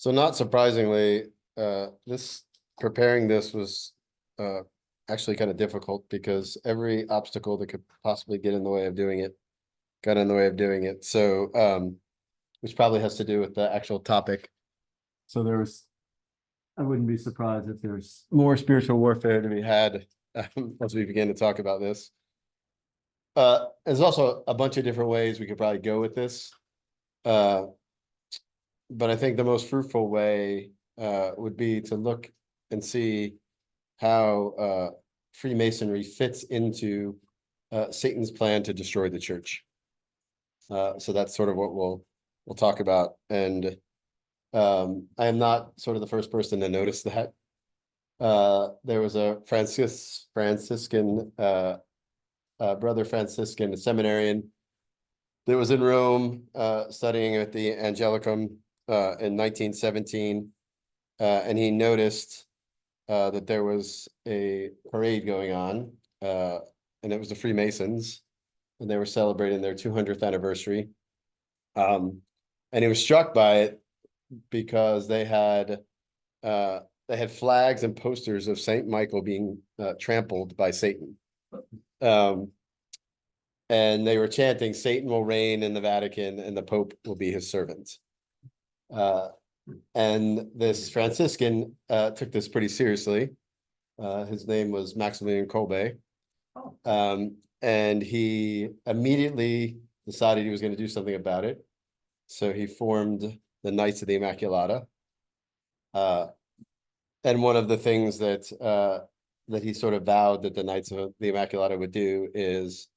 So not surprisingly, preparing this was actually kind of difficult because every obstacle that could possibly get in the way of doing it got in the way of doing it. So which probably has to do with the actual topic. So I wouldn't be surprised if there's more spiritual warfare to be had as we begin to talk about this. There's also a bunch of different ways we could probably go with this. But I think the most fruitful way would be to look and see how Freemasonry fits into Satan's plan to destroy the church. So that's sort of what we'll talk about. And I am not sort of the first person to notice that. There was a Franciscan brother Franciscan, a seminarian that was in Rome studying at the Angelicum in 1917, and he noticed that there was a parade going on, and it was the Freemasons, and they were celebrating their 200th anniversary. And he was struck by it because they had flags and posters of Saint Michael being trampled by Satan. And they were chanting, "Satan will reign in the Vatican and the Pope will be his servant." And this Franciscan took this pretty seriously. His name was Maximilian Kolbe. And he immediately decided he was going to do something about it. So he formed the Knights of the Immaculata. And one of the things that he sort of vowed that the Knights of the Immaculata would do is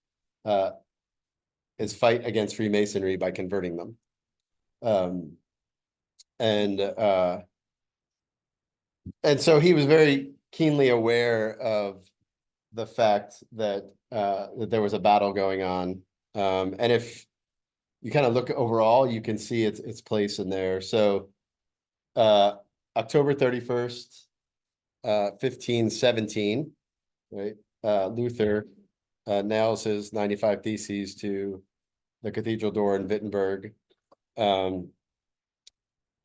fight against Freemasonry by converting them. And so he was very keenly aware of the fact that there was a battle going on. And if you kind of look overall, you can see its place in there. So October 31st, 1517, right? Luther nails his 95 Theses to the cathedral door in Wittenberg.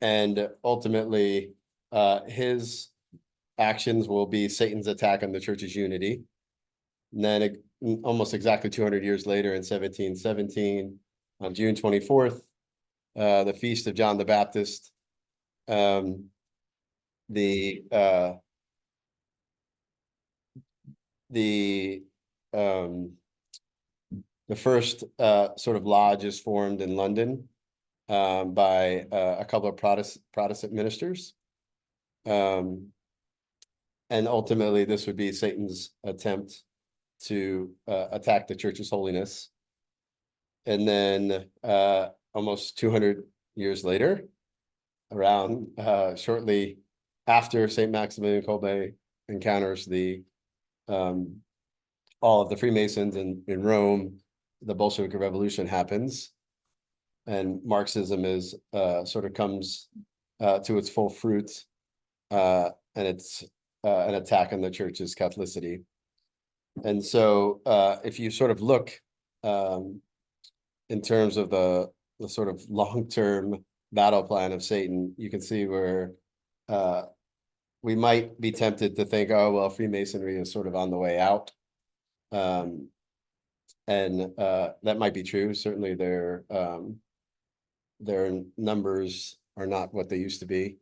And ultimately, his actions will be Satan's attack on the church's unity. And then almost exactly 200 years later, in 1717, on June 24th, the feast of John the Baptist, the first sort of lodge is formed in London by a couple of Protestant ministers. And ultimately, this would be Satan's attempt to attack the church's holiness. And then almost 200 years later, around shortly after St. Maximilian Kolbe encounters all of the Freemasons in Rome, the Bolshevik Revolution happens, and Marxism is sort of comes to its full fruit, and it's an attack on the church's Catholicity. And so if you sort of look in terms of the sort of long-term battle plan of Satan, you can see where we might be tempted to think, oh, well, Freemasonry is sort of on the way out. And that might be true. Certainly their numbers are not what they used to be.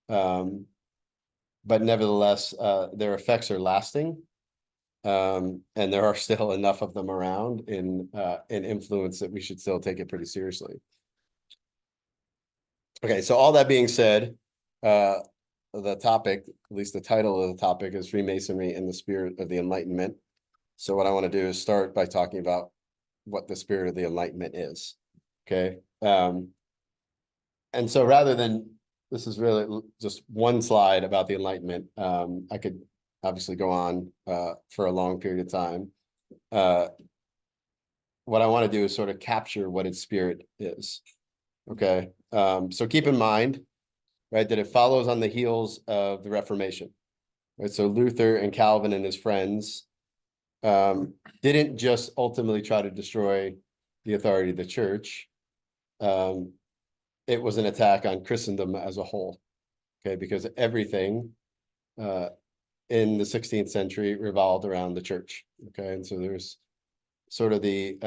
But nevertheless, their effects are lasting. And there are still enough of them around in influence that we should still take it pretty seriously. Okay, so all that being said, the topic, at least the title of the topic, is Freemasonry in the Spirit of the Enlightenment. So what I want to do is start by talking about what the Spirit of the Enlightenment is. Okay. And so rather than, this is really just one slide about the Enlightenment. I could obviously go on for a long period of time. What I want to do is sort of capture what its spirit is. Okay. So keep in mind, right, that it follows on the heels of the Reformation. Right. So Luther and Calvin and his friends didn't just ultimately try to destroy the authority of the church. it was an attack on Christendom as a whole. Okay, because everything in the 16th century revolved around the church. Okay, and so there's sort of the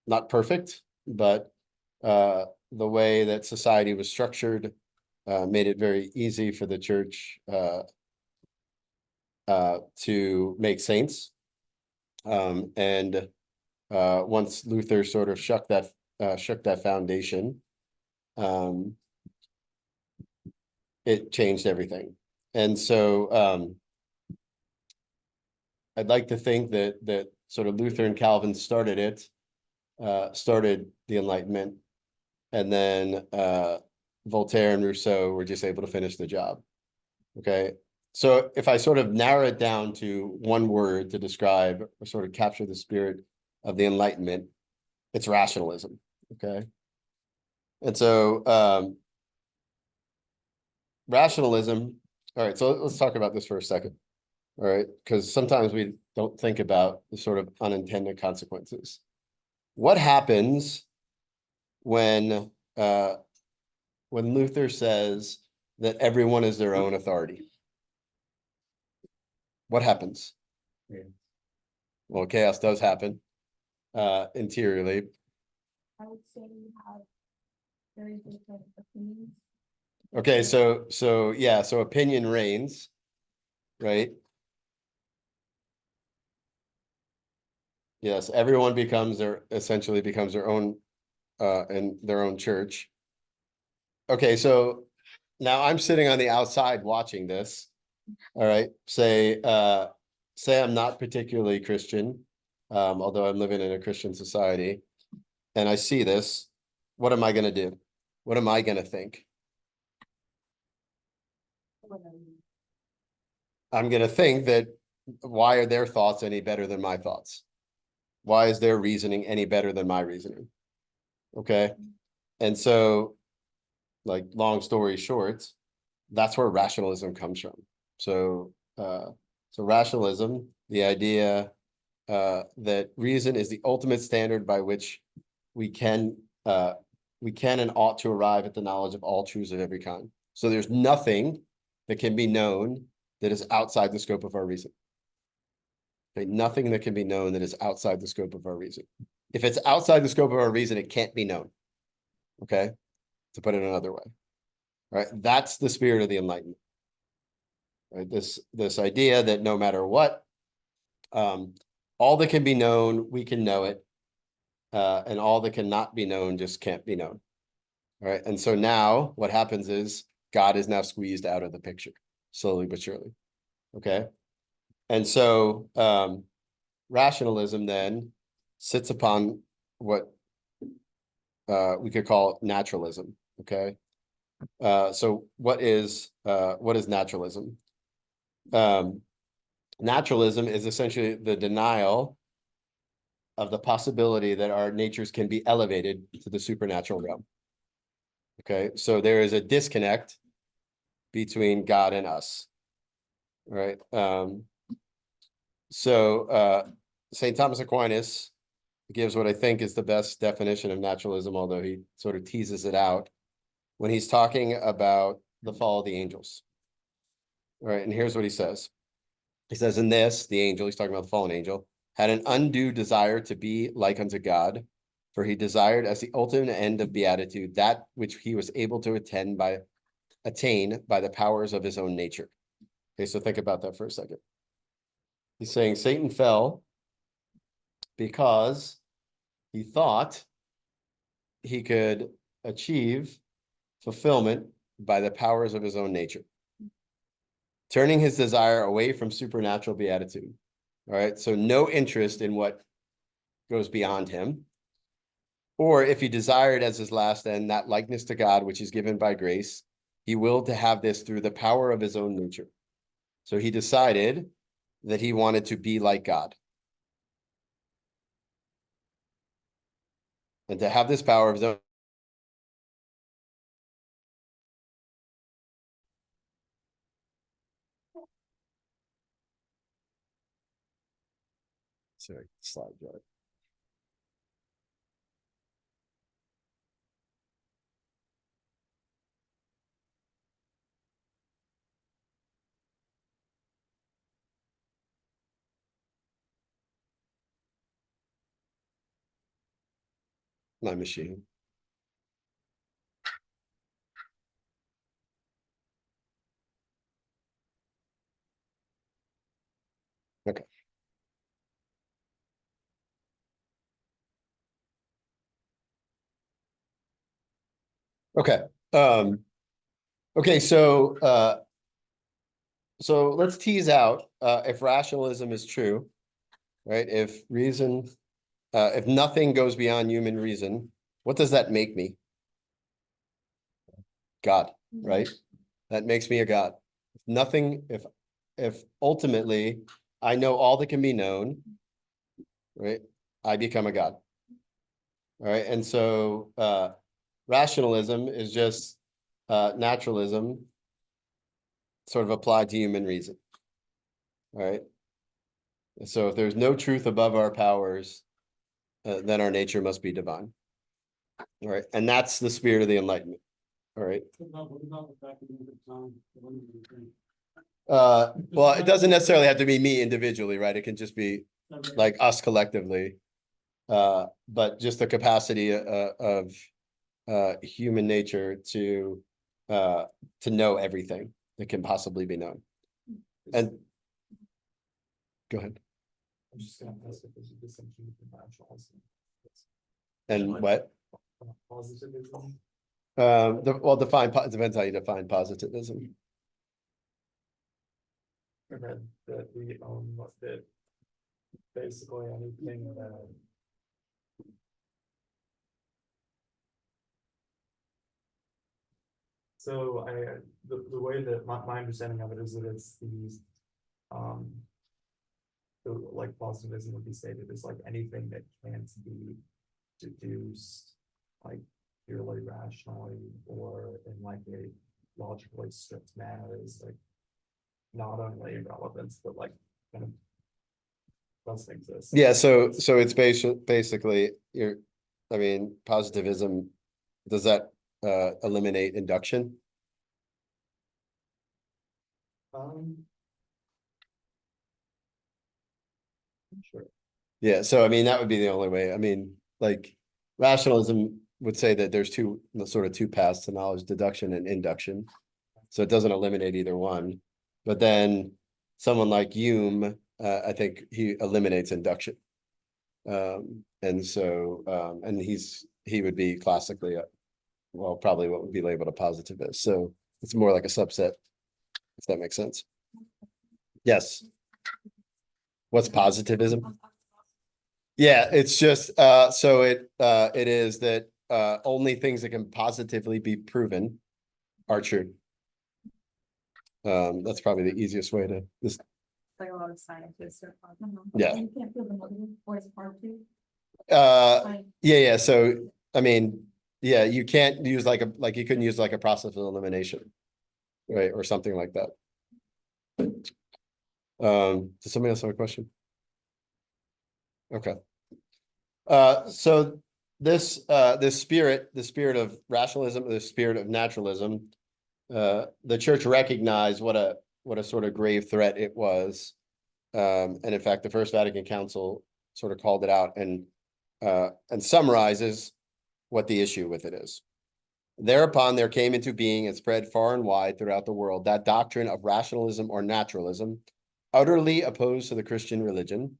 not perfect, but the way that society was structured made it very easy for the church to make saints. And once Luther sort of shook that foundation, it changed everything. And so I'd like to think that sort of Luther and Calvin started the Enlightenment, and then Voltaire and Rousseau were just able to finish the job. Okay, so if I sort of narrow it down to one word to describe or sort of capture the spirit of the Enlightenment, it's rationalism. Okay, and so rationalism. All right, so let's talk about this for a second. All right, because sometimes we don't think about the sort of unintended consequences. What happens when Luther says that everyone is their own authority? What happens? Yeah. Well, chaos does happen interiorly. I would say you have very different opinions. Okay, so yeah, so opinion reigns, right? Yes, everyone essentially becomes their own and their own church. Okay, so now I'm sitting on the outside watching this. All right, say I'm not particularly Christian, although I'm living in a Christian society, and I see this. What am I going to do? What am I going to think? I'm going to think that why are their thoughts any better than my thoughts? Why is their reasoning any better than my reasoning? Okay. And so, like, long story short, that's where rationalism comes from. So, so rationalism, the idea that reason is the ultimate standard by which we can and ought to arrive at the knowledge of all truths of every kind. So there's nothing that can be known that is outside the scope of our reason. Okay, nothing that can be known that is outside the scope of our reason. If it's outside the scope of our reason, it can't be known. Okay, to put it another way. All right, that's the spirit of the Enlightenment. Right, this idea that no matter what, all that can be known, we can know it, and all that cannot be known just can't be known. All right, and so now what happens is God is now squeezed out of the picture, slowly but surely. Okay, and so rationalism then sits upon what we could call naturalism. Okay, so what is naturalism? Naturalism is essentially the denial of the possibility that our natures can be elevated to the supernatural realm. Okay, so there is a disconnect between God and us, right? So St. Thomas Aquinas gives what I think is the best definition of naturalism, although he sort of teases it out when he's talking about the fall of the angels. All right, and here's what he says. He says, in this, the angel, he's talking about the fallen angel, had an undue desire to be like unto God, for he desired as the ultimate end of beatitude that which he was able to attain by the powers of his own nature. Okay, so think about that for a second. He's saying Satan fell because he thought he could achieve fulfillment by the powers of his own nature, turning his desire away from supernatural beatitude. All right, so no interest in what goes beyond him. Or if he desired as his last end that likeness to God, which is given by grace, he willed to have this through the power of his own nature. So he decided that he wanted to be like God. And to have this power of his own. Sorry, slide drive. my machine. Okay. Okay. Okay, so let's tease out if rationalism is true, right? If reason, if nothing goes beyond human reason, what does that make me? God, right? That makes me a God. Nothing, if ultimately I know all that can be known, right? I become a God. All right. And so rationalism is just naturalism sort of applied to human reason. All right. So if there's no truth above our powers, then our nature must be divine. All right. And that's the spirit of the Enlightenment. All right. Well, it doesn't necessarily have to be me individually, right? It can just be like us collectively. But just the capacity of human nature to know everything that can possibly be known. And go ahead. I'm just gonna ask if there's a distinction between rationalism. And what? Positivism. Well, depends how you define positivism. I read that we own that basically anything that. So the way that my understanding of it is that it's these, like positivism would be stated as like anything that can't be deduced like purely rationally or in like a logically strict manner is like not only irrelevance but like kind of doesn't exist. Yeah, so it's basically I mean, positivism, does that eliminate induction? Sure. Yeah, so I mean, that would be the only way. I mean, like rationalism would say that there's sort of two paths to knowledge, deduction and induction. So it doesn't eliminate either one. But then someone like Hume, I think he eliminates induction. And so and he would be classically well, probably what would be labeled a positivist. So it's more like a subset, if that makes sense. Yes. What's positivism? Yeah, it's just so it is that only things that can positively be proven are true. That's probably the easiest way to this. Like a lot of scientists are. Yeah. You can't feel the negative, or it's hard to. Yeah. So I mean, yeah, you can't use you couldn't use like a process of elimination, right, or something like that. Does somebody else have a question? Okay. So this spirit, the spirit of rationalism, the spirit of naturalism, the church recognized what a sort of grave threat it was. And in fact, the First Vatican Council sort of called it out and summarizes what the issue with it is. Thereupon there came into being and spread far and wide throughout the world that doctrine of rationalism or naturalism, utterly opposed to the Christian religion,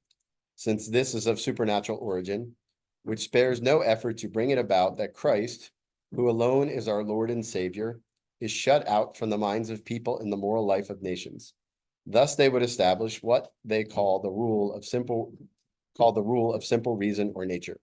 since this is of supernatural origin, which spares no effort to bring it about that Christ, who alone is our Lord and Savior, is shut out from the minds of people in the moral life of nations. Thus they would establish what they call the rule of simple reason or nature.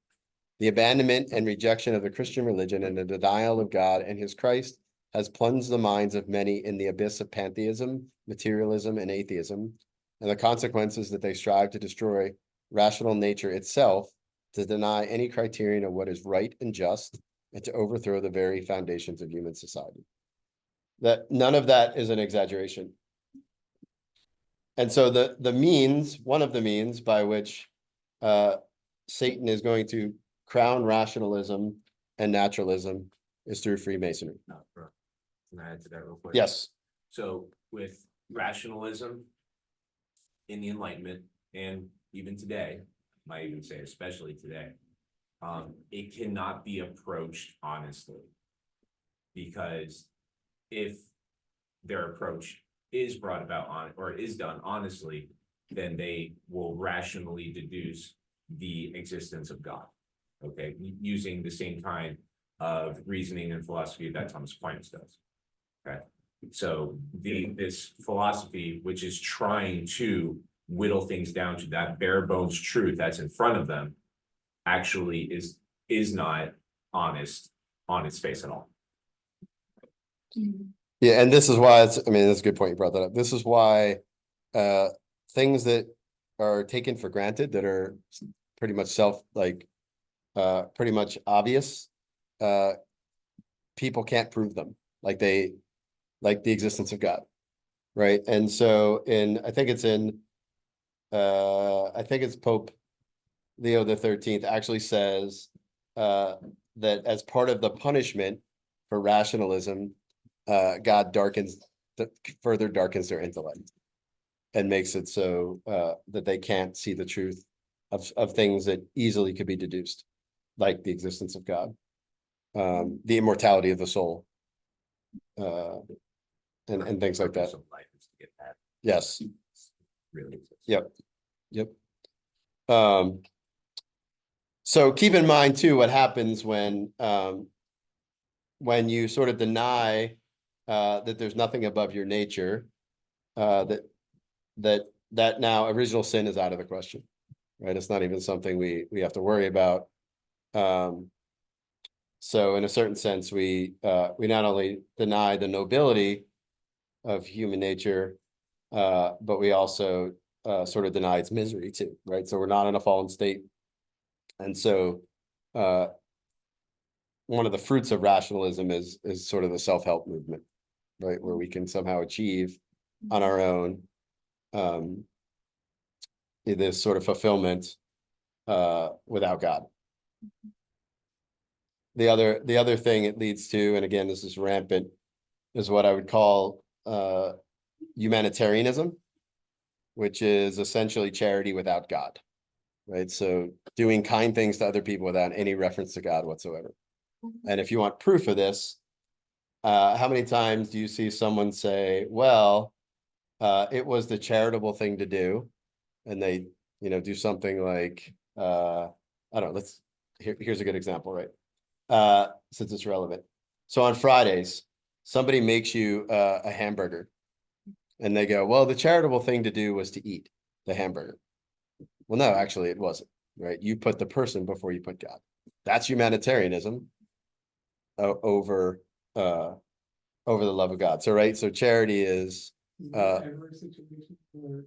The abandonment and rejection of the Christian religion and the denial of God and his Christ has plunged the minds of many in the abyss of pantheism, materialism, and atheism, and the consequences that they strive to destroy rational nature itself, to deny any criterion of what is right and just, and to overthrow the very foundations of human society. That none of that is an exaggeration. And so one of the means by which Satan is going to crown rationalism and naturalism is through Freemasonry. Can I add to that real quick? Yes. So with rationalism in the Enlightenment, and even today, I might even say especially today, it cannot be approached honestly. Because if their approach is brought about on, or is done honestly, then they will rationally deduce the existence of God. Okay, using the same kind of reasoning and philosophy that Thomas Aquinas does. Okay, so this philosophy, which is trying to whittle things down to that bare bones truth that's in front of them, actually is not honest on its face at all. Yeah, and this is why it's, I mean, that's a good point you brought that up. This is why things that are taken for granted that are pretty much pretty much obvious, people can't prove them, like the existence of God, right? And so I think it's Pope Leo the 13th actually says that as part of the punishment for rationalism, God further darkens their intellect and makes it so that they can't see the truth of things that easily could be deduced, like the existence of God, the immortality of the soul, and things like that. Purpose of life is to get that Yes. really exists. Yep. So keep in mind too what happens when you sort of deny that there's nothing above your nature, that now original sin is out of the question, right? It's not even something we have to worry about. So in a certain sense, we not only deny the nobility of human nature, but we also sort of deny its misery too, right? So we're not in a fallen state. And so one of the fruits of rationalism is sort of the self-help movement, right? Where we can somehow achieve on our own this sort of fulfillment without God. The other thing it leads to, and again, this is rampant, is what I would call humanitarianism, which is essentially charity without God, right? So doing kind things to other people without any reference to God whatsoever. And if you want proof of this, how many times do you see someone say, well, it was the charitable thing to do, and they, do something like, I don't know, here's a good example, right? Since it's relevant. So on Fridays, somebody makes you a hamburger, and they go, well, the charitable thing to do was to eat the hamburger. Well, no, actually it wasn't, right? You put the person before you put God. That's humanitarianism over the love of God. So, right. So charity is ever a situation where,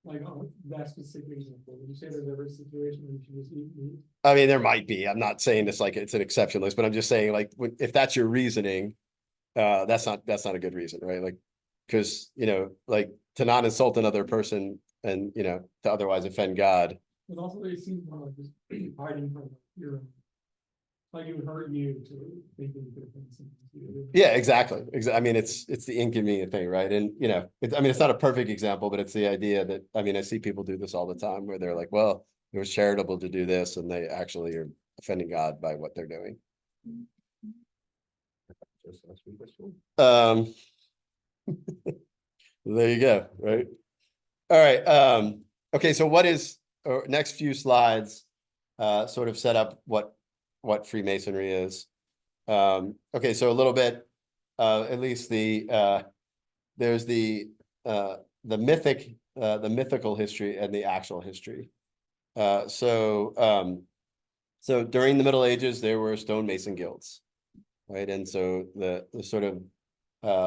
like, that specific example, would you say there's ever a situation where you should just eat meat? I mean, there might be. I'm not saying it's like it's an exception list, but I'm just saying, like, if that's your reasoning, that's not a good reason, right? Like, because like to not insult another person and to otherwise offend God. But also, it seems more like just hiding from your own. Like it would hurt you to think that you could have done something to you. Yeah, exactly. I mean, it's the inconvenient thing, right? And it's not a perfect example, but it's the idea that, I mean, I see people do this all the time where they're like, well, it was charitable to do this, and they actually are offending God by what they're doing. There you go, right? All right. Okay, so next few slides sort of set up what Freemasonry is. Okay, so a little bit, at least there's the mythical history and the actual history. So during the Middle Ages, there were stonemason guilds, right? And so the sort of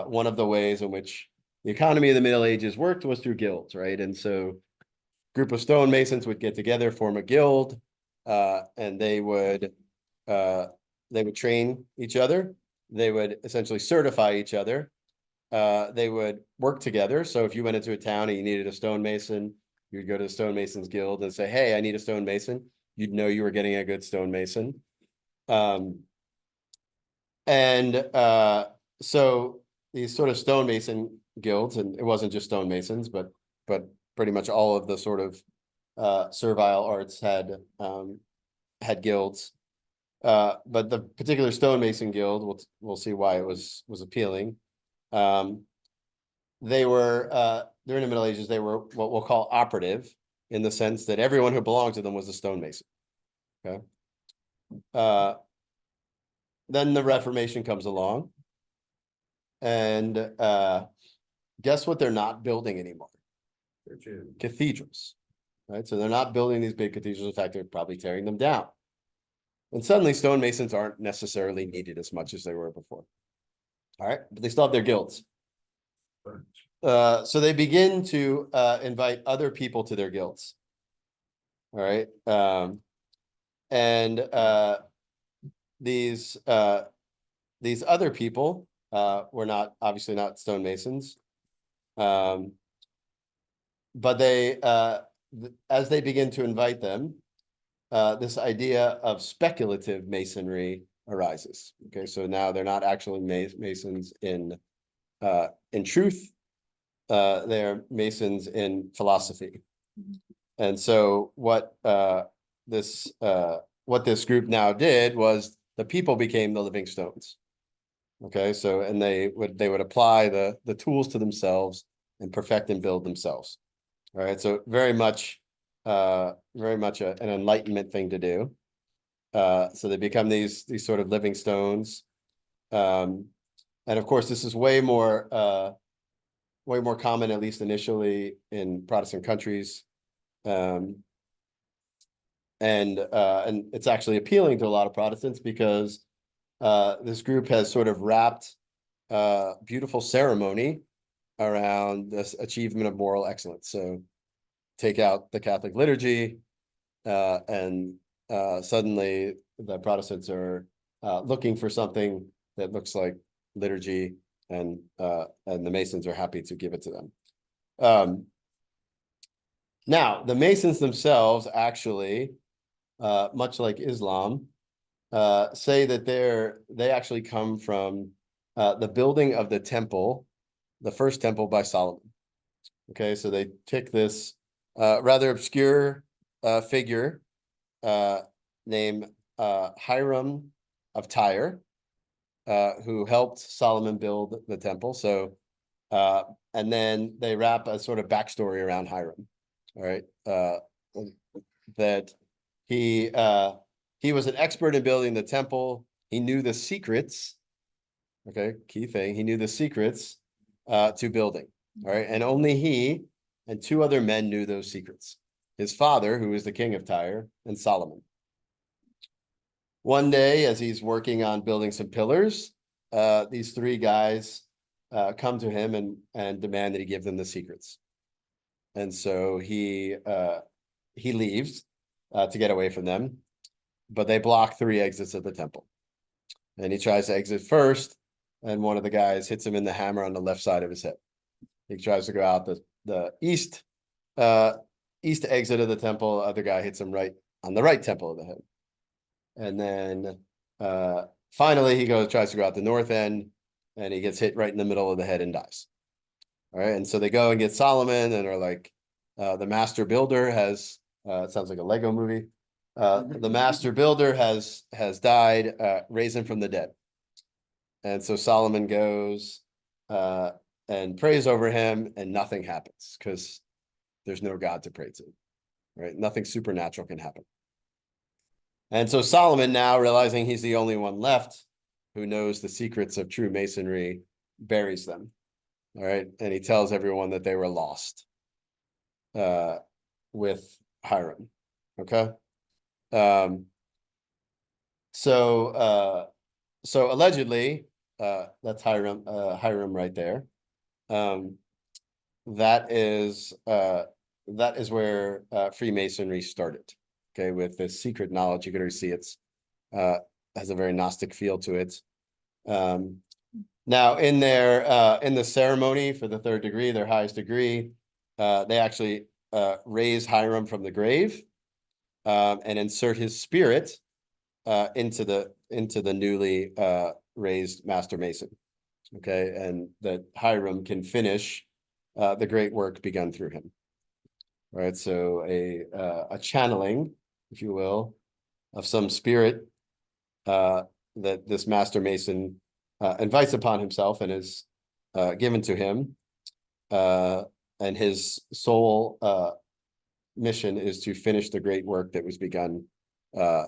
one of the ways in which the economy of the Middle Ages worked was through guilds, right? And so a group of stonemasons would get together, form a guild, and they would train each other. They would essentially certify each other. They would work together. So if you went into a town and you needed a stonemason, you would go to the stonemasons guild and say, hey, I need a stonemason. You'd know you were getting a good stonemason. So these sort of stonemason guilds, and it wasn't just stonemasons, but pretty much all of the sort of servile arts had had guilds. But the particular stonemason guild, we'll see why it was appealing. They were during the Middle Ages, they were what we'll call operative, in the sense that everyone who belonged to them was a stonemason. Okay. Then the Reformation comes along, and guess what they're not building anymore? Cathedrals, right? So they're not building these big cathedrals. In fact, they're probably tearing them down. And suddenly stonemasons aren't necessarily needed as much as they were before. All right, but they still have their guilds. So they begin to invite other people to their guilds. All right. These other people were obviously not stonemasons. But they as they begin to invite them, this idea of speculative masonry arises. Okay, so now they're not actually masons in truth. They're masons in philosophy. And so what this group now did was the people became the living stones. Okay, so and they would apply the tools to themselves and perfect and build themselves. All right, so very much an Enlightenment thing to do. So they become these sort of living stones. And of course, this is way more common, at least initially, in Protestant countries. And it's actually appealing to a lot of Protestants because this group has sort of wrapped beautiful ceremony around this achievement of moral excellence. So take out the Catholic liturgy, and suddenly the Protestants are looking for something that looks like liturgy, and the Masons are happy to give it to them. Now, the Masons themselves actually, much like Islam, say that they actually come from the building of the temple, the first temple by Solomon. Okay, so they pick this rather obscure figure named Hiram of Tyre, who helped Solomon build the temple. So, and then they wrap a sort of backstory around Hiram. All right, that he was an expert in building the temple. He knew the secrets. Okay, key thing. He knew the secrets to building. All right, and only he and two other men knew those secrets. His father, who was the king of Tyre, and Solomon. One day, as he's working on building some pillars, these three guys come to him and demand that he give them the secrets. And so he leaves to get away from them, but they block three exits of the temple. And he tries to exit first, and one of the guys hits him in the hammer on the left side of his head. He tries to go out the east exit of the temple. Other guy hits him right on the right temple of the head. And then finally he tries to go out the north end, and he gets hit right in the middle of the head and dies. All right, and so they go and get Solomon and are like, the master builder has it sounds like a Lego movie. The master builder has died, raise him from the dead. And so Solomon goes and prays over him, and nothing happens because there's no God to pray to, right? Nothing supernatural can happen. And so Solomon, now realizing he's the only one left who knows the secrets of true masonry, buries them. All right, and he tells everyone that they were lost with Hiram. Okay. So allegedly, that's Hiram right there. That is where Freemasonry started. Okay, with this secret knowledge. You can already see it's has a very Gnostic feel to it. Now in the ceremony for the third degree, their highest degree, they actually raise Hiram from the grave and insert his spirit into the newly raised Master Mason. Okay, and that Hiram can finish the great work begun through him. All right, so a channeling, if you will, some spirit that this master mason invites upon himself and is given to him. And his sole mission is to finish the great work that was begun by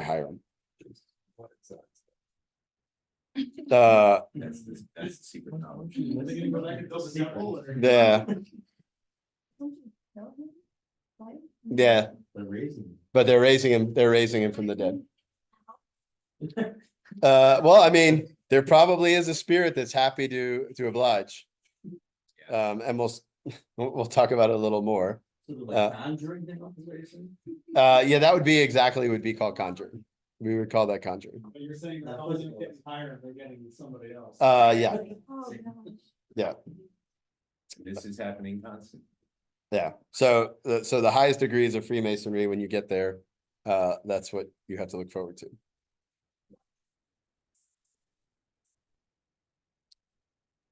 Hiram. What is that? That's the secret knowledge. Yeah, yeah, The reason. but they're raising him from the dead. Well, I mean, there probably is a spirit that's happy to oblige. And we'll talk about it a little more. Conjuring thing. Yeah, that would be called conjuring. We would call that conjuring. But you're saying they're not getting higher, they're getting somebody else. Yeah, Oh, gosh. yeah, This is happening constantly. yeah. So the highest degrees of Freemasonry, when you get there, that's what you have to look forward to.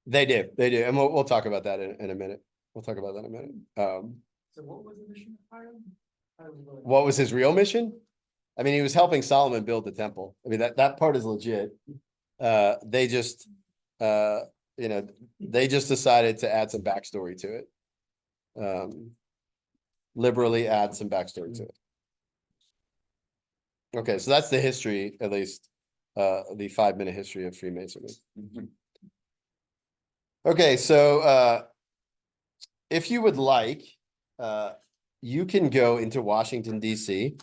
They do, and we'll talk about that in a minute. We'll talk about that in a minute. So what was the mission of Hiram? What was his real mission? I mean, he was helping Solomon build the temple. I mean, that part is legit. They just, they just decided to add some backstory to it. Liberally add some backstory to it. Okay, so that's the history, at least, the 5-minute history of Freemasonry. Okay, so if you would like, you can go into Washington, D.C.,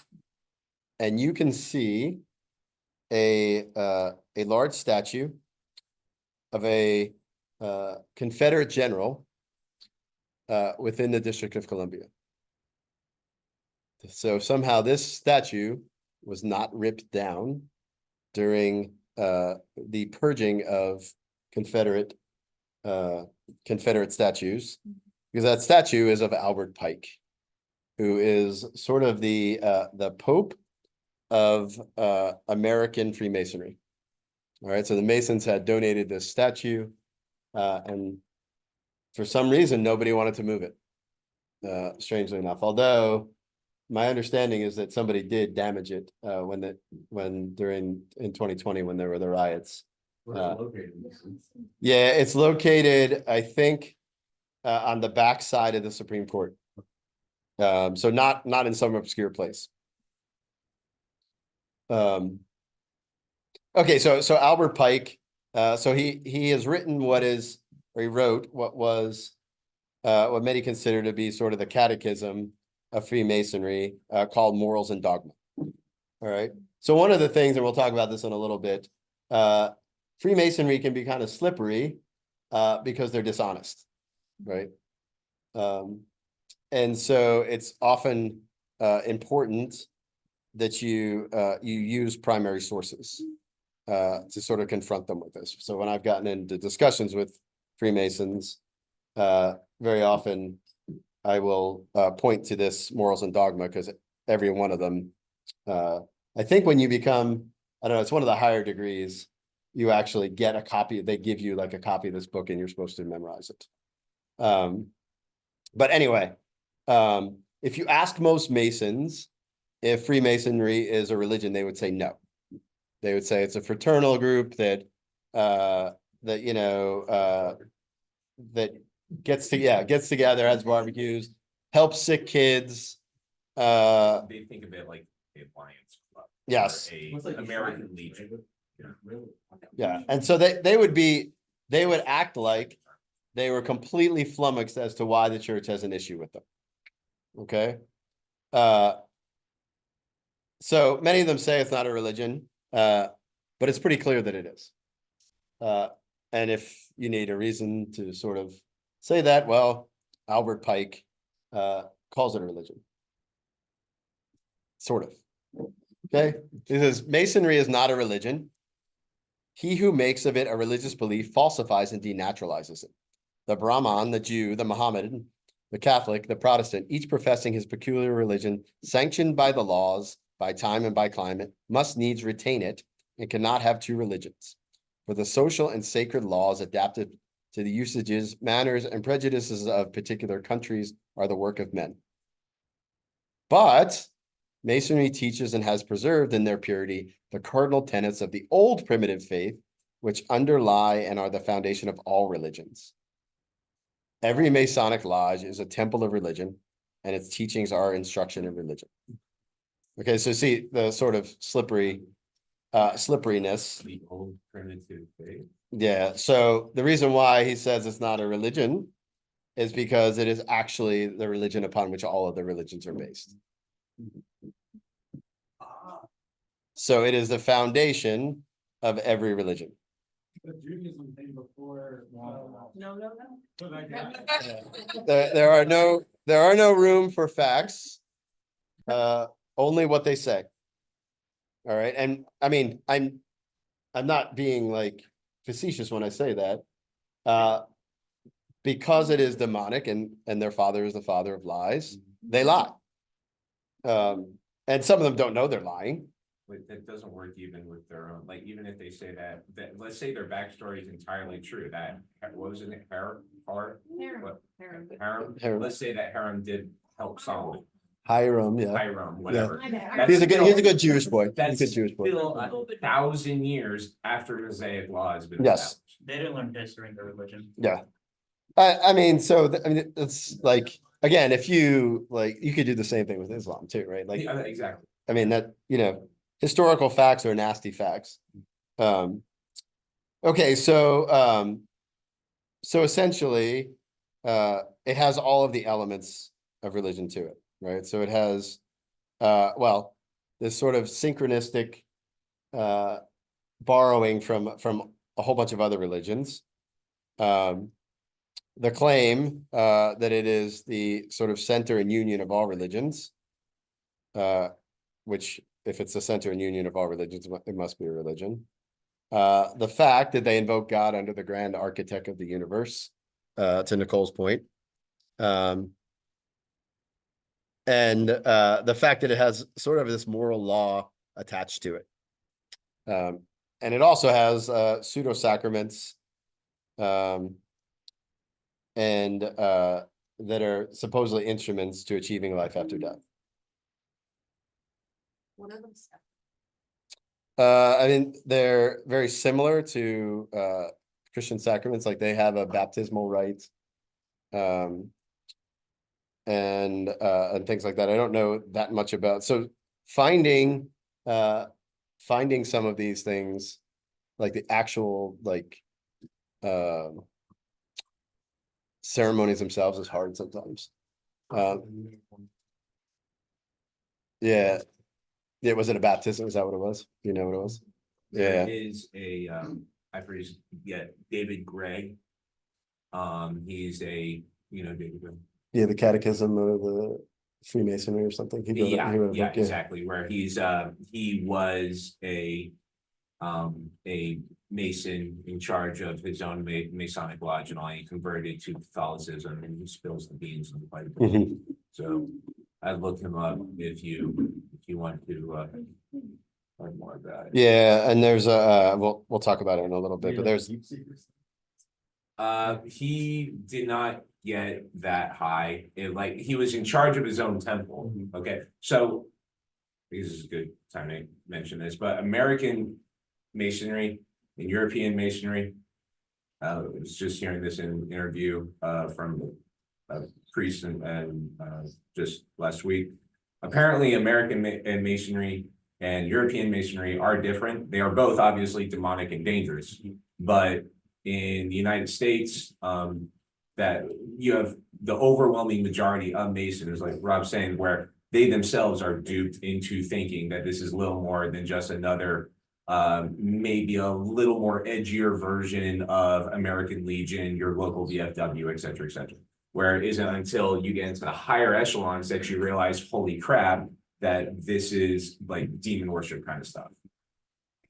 and you can see a large statue of a Confederate general within the District of Columbia. So somehow this statue was not ripped down during the purging of Confederate statues, because that statue is of Albert Pike, who is sort of the Pope of American Freemasonry. All right, so the Masons had donated this statue, and for some reason nobody wanted to move it. Strangely enough, although my understanding is that somebody did damage it in 2020 when there were the riots. Yeah, it's located, I think, on the back side of the Supreme Court. So not in some obscure place. Okay, so Albert Pike, so he has written he wrote what many consider to be sort of the catechism of Freemasonry, called Morals and Dogma. All right. So one of the things, and we'll talk about this in a little bit, Freemasonry can be kind of slippery because they're dishonest, right? And so it's often important that you use primary sources to sort of confront them with this. So when I've gotten into discussions with Freemasons, very often I will point to this Morals and Dogma, because every one of them, I think when you become, I don't know, it's one of the higher degrees, you actually get a copy. They give you like a copy of this book and you're supposed to memorize it. But anyway, if you ask most Masons if Freemasonry is a religion, they would say no. They would say it's a fraternal group that gets together, has barbecues, helps sick kids. They think of it like the Alliance Club. Yes. Or American Legion. Yeah, and so they would act like they were completely flummoxed as to why the church has an issue with them. Okay. So many of them say it's not a religion, but it's pretty clear that it is. And if you need a reason to sort of say that, well, Albert Pike calls it a religion. Sort of. Okay. He says Masonry is not a religion. He who makes of it a religious belief falsifies and denaturalizes it. The Brahmin, the Jew, the Mohammedan, the Catholic, the Protestant, each professing his peculiar religion, sanctioned by the laws, by time and by climate, must needs retain it and cannot have two religions. For the social and sacred laws adapted to the usages, manners, and prejudices of particular countries are the work of men. But Masonry teaches and has preserved in their purity the cardinal tenets of the old primitive faith, which underlie and are the foundation of all religions. Every Masonic lodge is a temple of religion, and its teachings are instruction in religion. Okay, so see the sort of slipperiness. The old primitive faith. Yeah, so the reason why he says it's not a religion is because it is actually the religion upon which all of the religions are based. So it is the foundation of every religion. But Judaism came before. No. There are no room for facts. Only what they say. All right, and I mean, I'm not being like facetious when I say that. Because it is demonic and their father is the father of lies, they lie. And some of them don't know they're lying. But that doesn't work even with their own, like, even if they say that, let's say their backstory is entirely true, that, what was it, Harem? Let's say that Harem did help Solomon, Hiram, yeah. Hiram, whatever. He's a good Jewish boy. He's That's a good Jewish boy. still 1,000 years after Mosaic law has been Yes. established. They didn't learn history in their religion. Yeah. I mean, so I mean, it's like, again, if you like, you could do the same thing with Islam too, right? Like, Yeah, exactly. I mean, that, historical facts are nasty facts. Okay, so essentially, it has all of the elements of religion to it, right? So it has, well, this sort of synchronistic borrowing from a whole bunch of other religions. The claim that it is the sort of center and union of all religions, which if it's the center and union of all religions, it must be a religion. The fact that they invoke God under the grand architect of the universe, to Nicole's point. And the fact that it has sort of this moral law attached to it. And it also has pseudo sacraments and that are supposedly instruments to achieving life after death. One of them. I mean, they're very similar to Christian sacraments, like they have a baptismal rite, and things like that. I don't know that much about, so finding some of these things, like the actual ceremonies themselves is hard sometimes. Yeah. Yeah, was it a baptism? Is that what it was? You know what it was? There Yeah. is a, I forget, David Gray. He's a, David Gray. Yeah, the Catechism of the Freemasonry or something. He wrote a book, yeah. Exactly, where he was a Mason in charge of his own Masonic lodge and all. He converted to Catholicism and he spills the beans in the Bible. Mhm. So I'd look him up if you want to learn more about it. Yeah, and there's a we'll talk about it in a little bit, but there's he did not get that high. He was in charge of his own temple. Okay, so this is a good time to mention this, but American Masonry and European Masonry. I was just hearing this in an interview from a priest and just last week. Apparently, American Masonry and European Masonry are different. They are both obviously demonic and dangerous, but in the United States, that you have the overwhelming majority of Masons, like Rob's saying, where they themselves are duped into thinking that this is little more than just another, maybe a little more edgier version of American Legion, your local VFW, et cetera, et cetera. Where it isn't until you get into the higher echelons that you realize, holy crap, that this is like demon worship kind of stuff.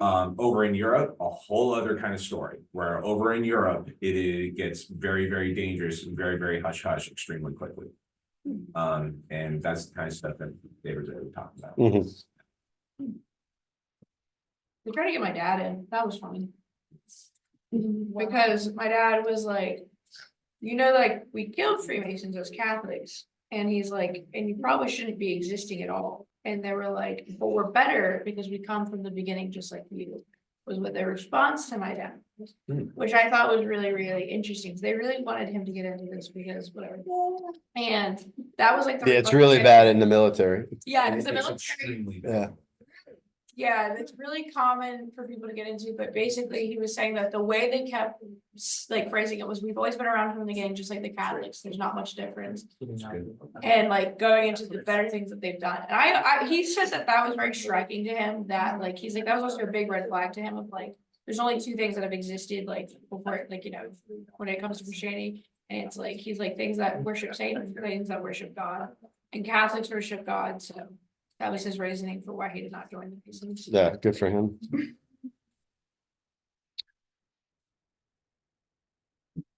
Over in Europe, a whole other kind of story, where over in Europe, it gets very, very dangerous and very, very hush hush extremely quickly. And that's the kind of stuff that David's already talking about. Mhm. We tried to get my dad in. That was funny. Because my dad was like, like we killed Freemasons as Catholics. And he's like, and you probably shouldn't be existing at all. And they were like, but we're better because we come from the beginning, just like you, was what their response to my dad was. Which I thought was really, really interesting. 'Cause they really wanted him to get into this because whatever. And that was like. Yeah, it's really bad in the military. Yeah, because the It's military, extremely bad. Yeah. yeah, it's really common for people to get into, but basically he was saying that the way they kept like phrasing it was, we've always been around from the beginning, just like the Catholics, there's not much difference. And like going into the better things that they've done. And he said that that was very striking to him, that like, he's like, that was also a big red flag to him of like, there's only two things that have existed like before, like, you know, when it comes to Christianity. And it's like, he's like, things that worship Satan, and things that worship God, and Catholics worship God, so. That was his reasoning for why he did not join the Masons. Yeah, good for him.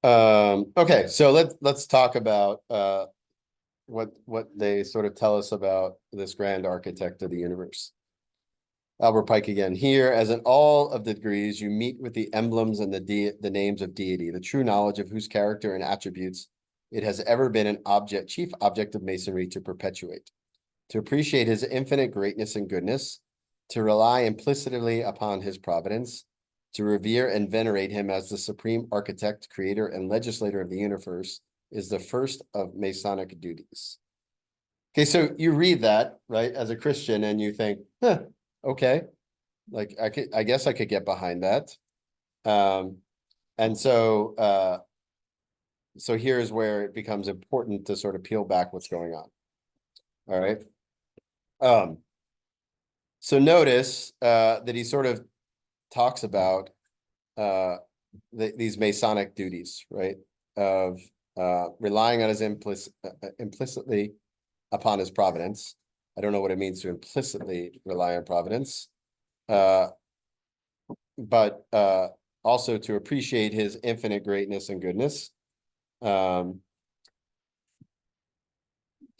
Okay, so let's talk about what they sort of tell us about this grand architect of the universe. Albert Pike again. Here, as in all of the degrees, you meet with the emblems and the names of deity, the true knowledge of whose character and attributes it has ever been an chief object of Masonry to perpetuate. To appreciate his infinite greatness and goodness, to rely implicitly upon his providence, to revere and venerate him as the supreme architect, creator, and legislator of the universe is the first of Masonic duties. Okay, so you read that, right, as a Christian, and you think, huh, okay, like I guess I could get behind that. And so here's where it becomes important to sort of peel back what's going on. All right. So notice that he sort of talks about these Masonic duties, right? Of relying on his implicitly upon his providence. I don't know what it means to implicitly rely on providence, but also to appreciate his infinite greatness and goodness.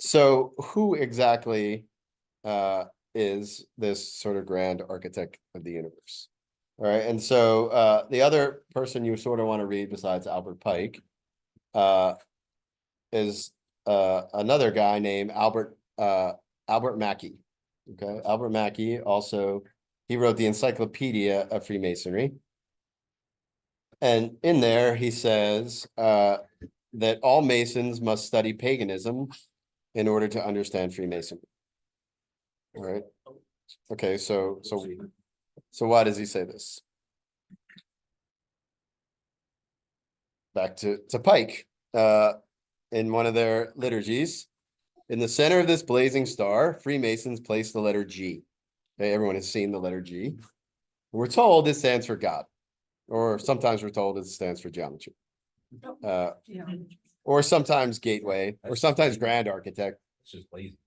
So who exactly is this sort of grand architect of the universe? All right, and so the other person you sort of want to read besides Albert Pike is another guy named Albert Mackey. Okay, Albert Mackey also, he wrote the Encyclopedia of Freemasonry. And in there he says that all Masons must study paganism in order to understand Freemasonry. All right. Okay, so why does he say this? Back to Pike. In one of their liturgies, in the center of this blazing star, Freemasons place the letter G. Okay, everyone has seen the letter G. We're told it stands for God, or sometimes we're told it stands for geometry. Or sometimes gateway, or sometimes grand architect. It's just lazy.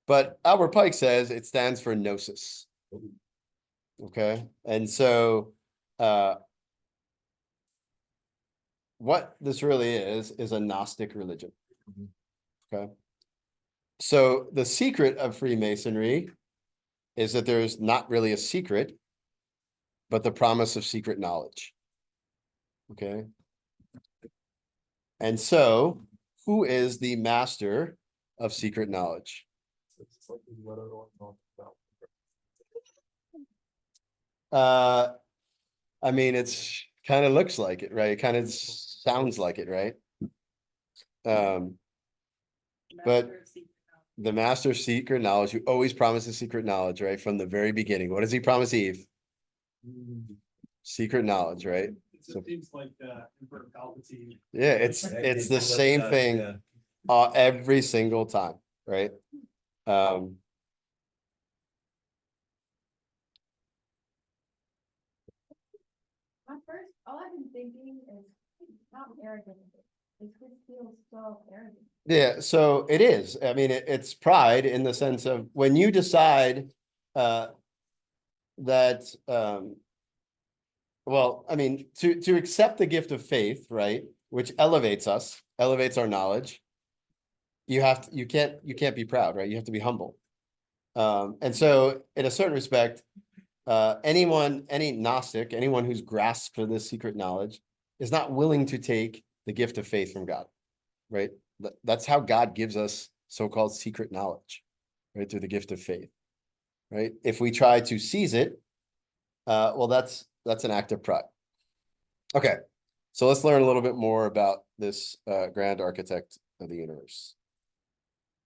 But Albert Pike says it stands for gnosis. Okay, and so what this really is a Gnostic religion. Okay, so the secret of Freemasonry is that there's not really a secret, but the promise of secret knowledge. Okay, and so who is the master of secret knowledge? I mean, it's kind of looks like it, right? It kind of sounds like it, right? But the master of secret knowledge, who always promises secret knowledge, right? From the very beginning. What does he promise Eve? Secret knowledge, right? It seems like Emperor Palpatine. Yeah, it's the same thing every single time, right? At first, all I've been thinking is not arrogant. It could feel so arrogant. Yeah, so it is. I mean, it's pride in the sense of when you decide that well, I mean, to accept the gift of faith, right, which elevates us, elevates our knowledge, you can't be proud, right? You have to be humble. And so in a certain respect, any Gnostic, anyone who's grasped for this secret knowledge is not willing to take the gift of faith from God, right? That's how God gives us so-called secret knowledge. right? Through the gift of faith, right? If we try to seize it, well, that's an act of pride. Okay, so let's learn a little bit more about this grand architect of the universe.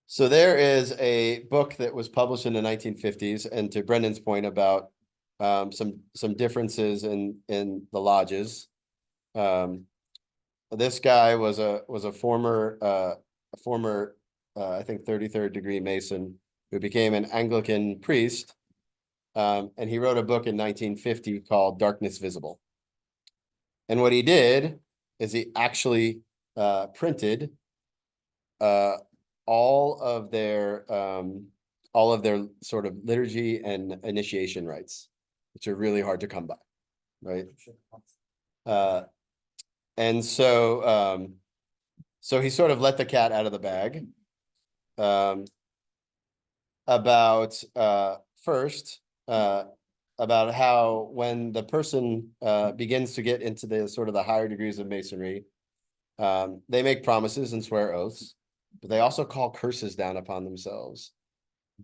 So there is a book that was published in the 1950s, and to Brendan's point about some differences in the lodges. This guy was a former I think 33rd degree Mason who became an Anglican priest, and he wrote a book in 1950 called Darkness Visible. And what he did is he actually printed all of their sort of liturgy and initiation rites, which are really hard to come by, right? And so he sort of let the cat out of the bag about first about how when the person begins to get into the sort of the higher degrees of Masonry, they make promises and swear oaths, but they also call curses down upon themselves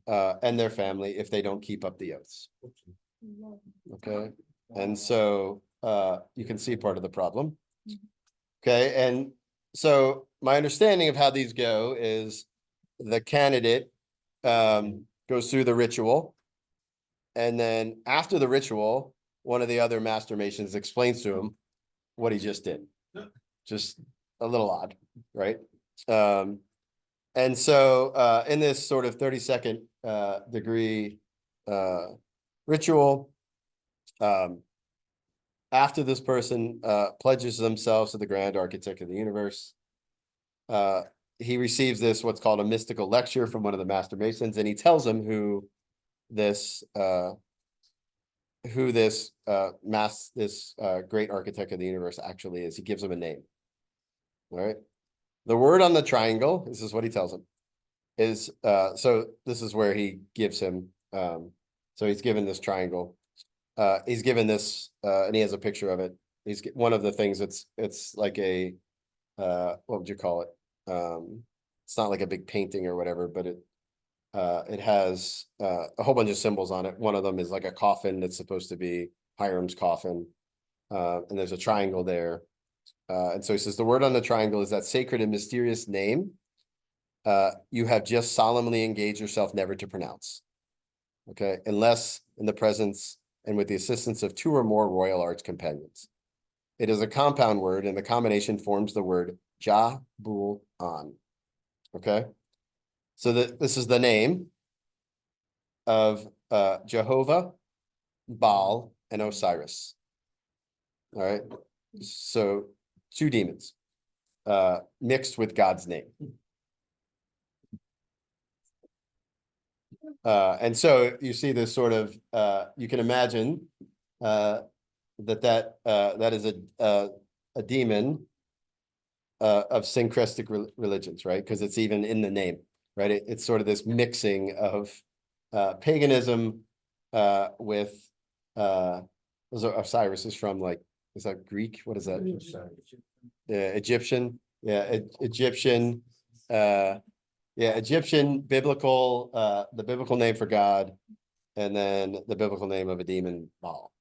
and their family if they don't keep up the oaths. Okay, and so you can see part of the problem. Okay, and so my understanding of how these go is the candidate goes through the ritual, and then after the ritual, one of the other Master Masons explains to him what he just did. Just a little odd, right? And so in this sort of 32nd degree ritual, after this person pledges themselves to the grand architect of the universe, he receives this what's called a mystical lecture from one of the Master Masons, and he tells him who this great architect of the universe actually is. He gives him a name. All right. The word on the triangle, this is what he tells him, is so this is where he gives him so he's given this triangle. He's given this and he has a picture of it. He's one of the things it's like a what would you call it? It's not like a big painting or whatever, but it has a whole bunch of symbols on it. One of them is like a coffin that's supposed to be Hiram's coffin, and there's a triangle there. And so he says the word on the triangle is that sacred and mysterious name you have just solemnly engaged yourself never to pronounce. Okay, unless in the presence and with the assistance of 2 or more royal arch companions. It is a compound word, and the combination forms the word Ja-Bul-An. Okay, so this is the name of Jehovah, Baal, and Osiris. All right, so 2 demons mixed with God's name. And so you see this sort of you can imagine that is a demon of syncretic religions, right? Because it's even in the name, right? It's sort of this mixing of paganism with Osiris is from, like, is that Greek? What is that? Egyptian. Yeah, Egyptian. Yeah, Egyptian, biblical, the biblical name for God, and then the biblical name of a demon, Baal.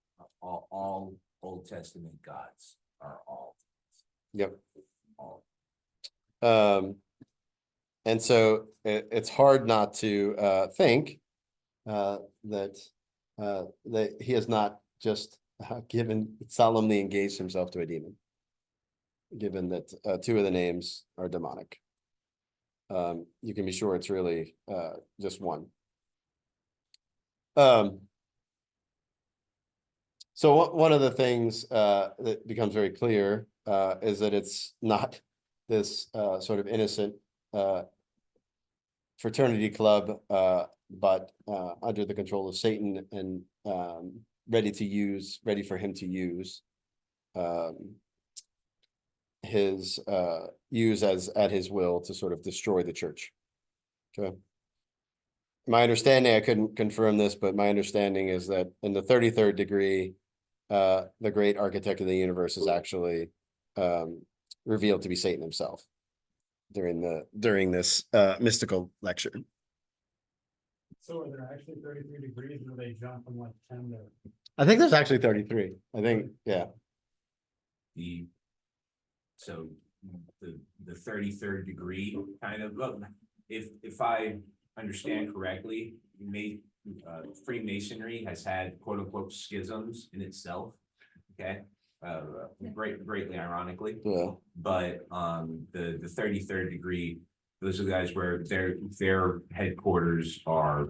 All Old Testament gods are all. Yep. All. And so it's hard not to think that he has not just solemnly engaged himself to a demon, given that 2 of the names are demonic. You can be sure it's really just one. So one of the things that becomes very clear is that it's not this sort of innocent fraternity club, but under the control of Satan and ready for him to use as at his will to sort of destroy the church. Okay. My understanding, I couldn't confirm this, but my understanding is that in the 33rd degree, the great architect of the universe is actually revealed to be Satan himself during this mystical lecture. So are there actually 33 degrees where they jump from like 10 to? I think there's actually 33. I think, yeah. The. So the 33rd degree kind of, look, if I understand correctly, Freemasonry has had quote unquote schisms in itself. Okay, greatly ironically. Yeah. But the 33rd degree, those are the guys where their headquarters are,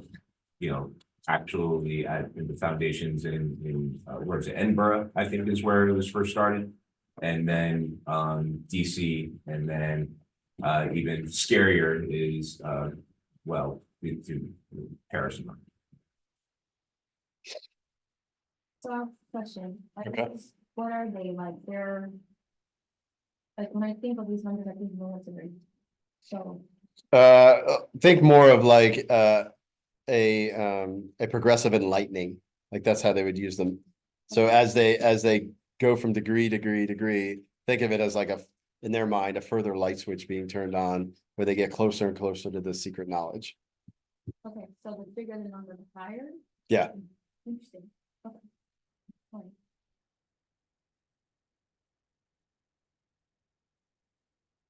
you know, actually in the foundations in where's it, Edinburgh, I think is where it was first started. And then DC, and then even scarier is well, to Paris. So I have a question, like, Okay. what are they, like, they're. Like, when I think of these numbers, I think military, so, Think more of like a progressive enlightening, like that's how they would use them. So as they go from degree, think of it as like in their mind, a further light switch being turned on where they get closer and closer to the secret knowledge. okay, so the bigger the number, the higher? Yeah. Interesting, okay. Fine.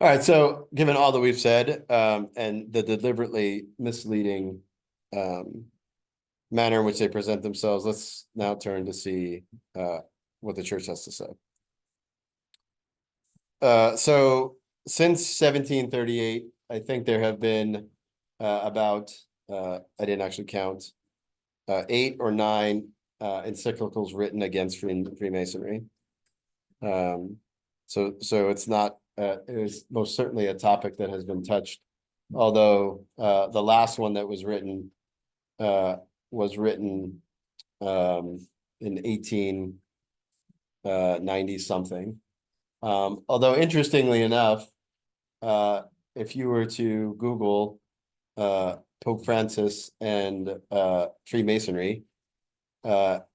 All right, so given all that we've said, and the deliberately misleading manner in which they present themselves, let's now turn to see what the church has to say. So since 1738, I think there have been about I didn't actually count 8 or 9 encyclicals written against Freemasonry. So it's not it is most certainly a topic that has been touched, although the last one that was written in 1890 something. Although interestingly enough, if you were to Google Pope Francis and Freemasonry,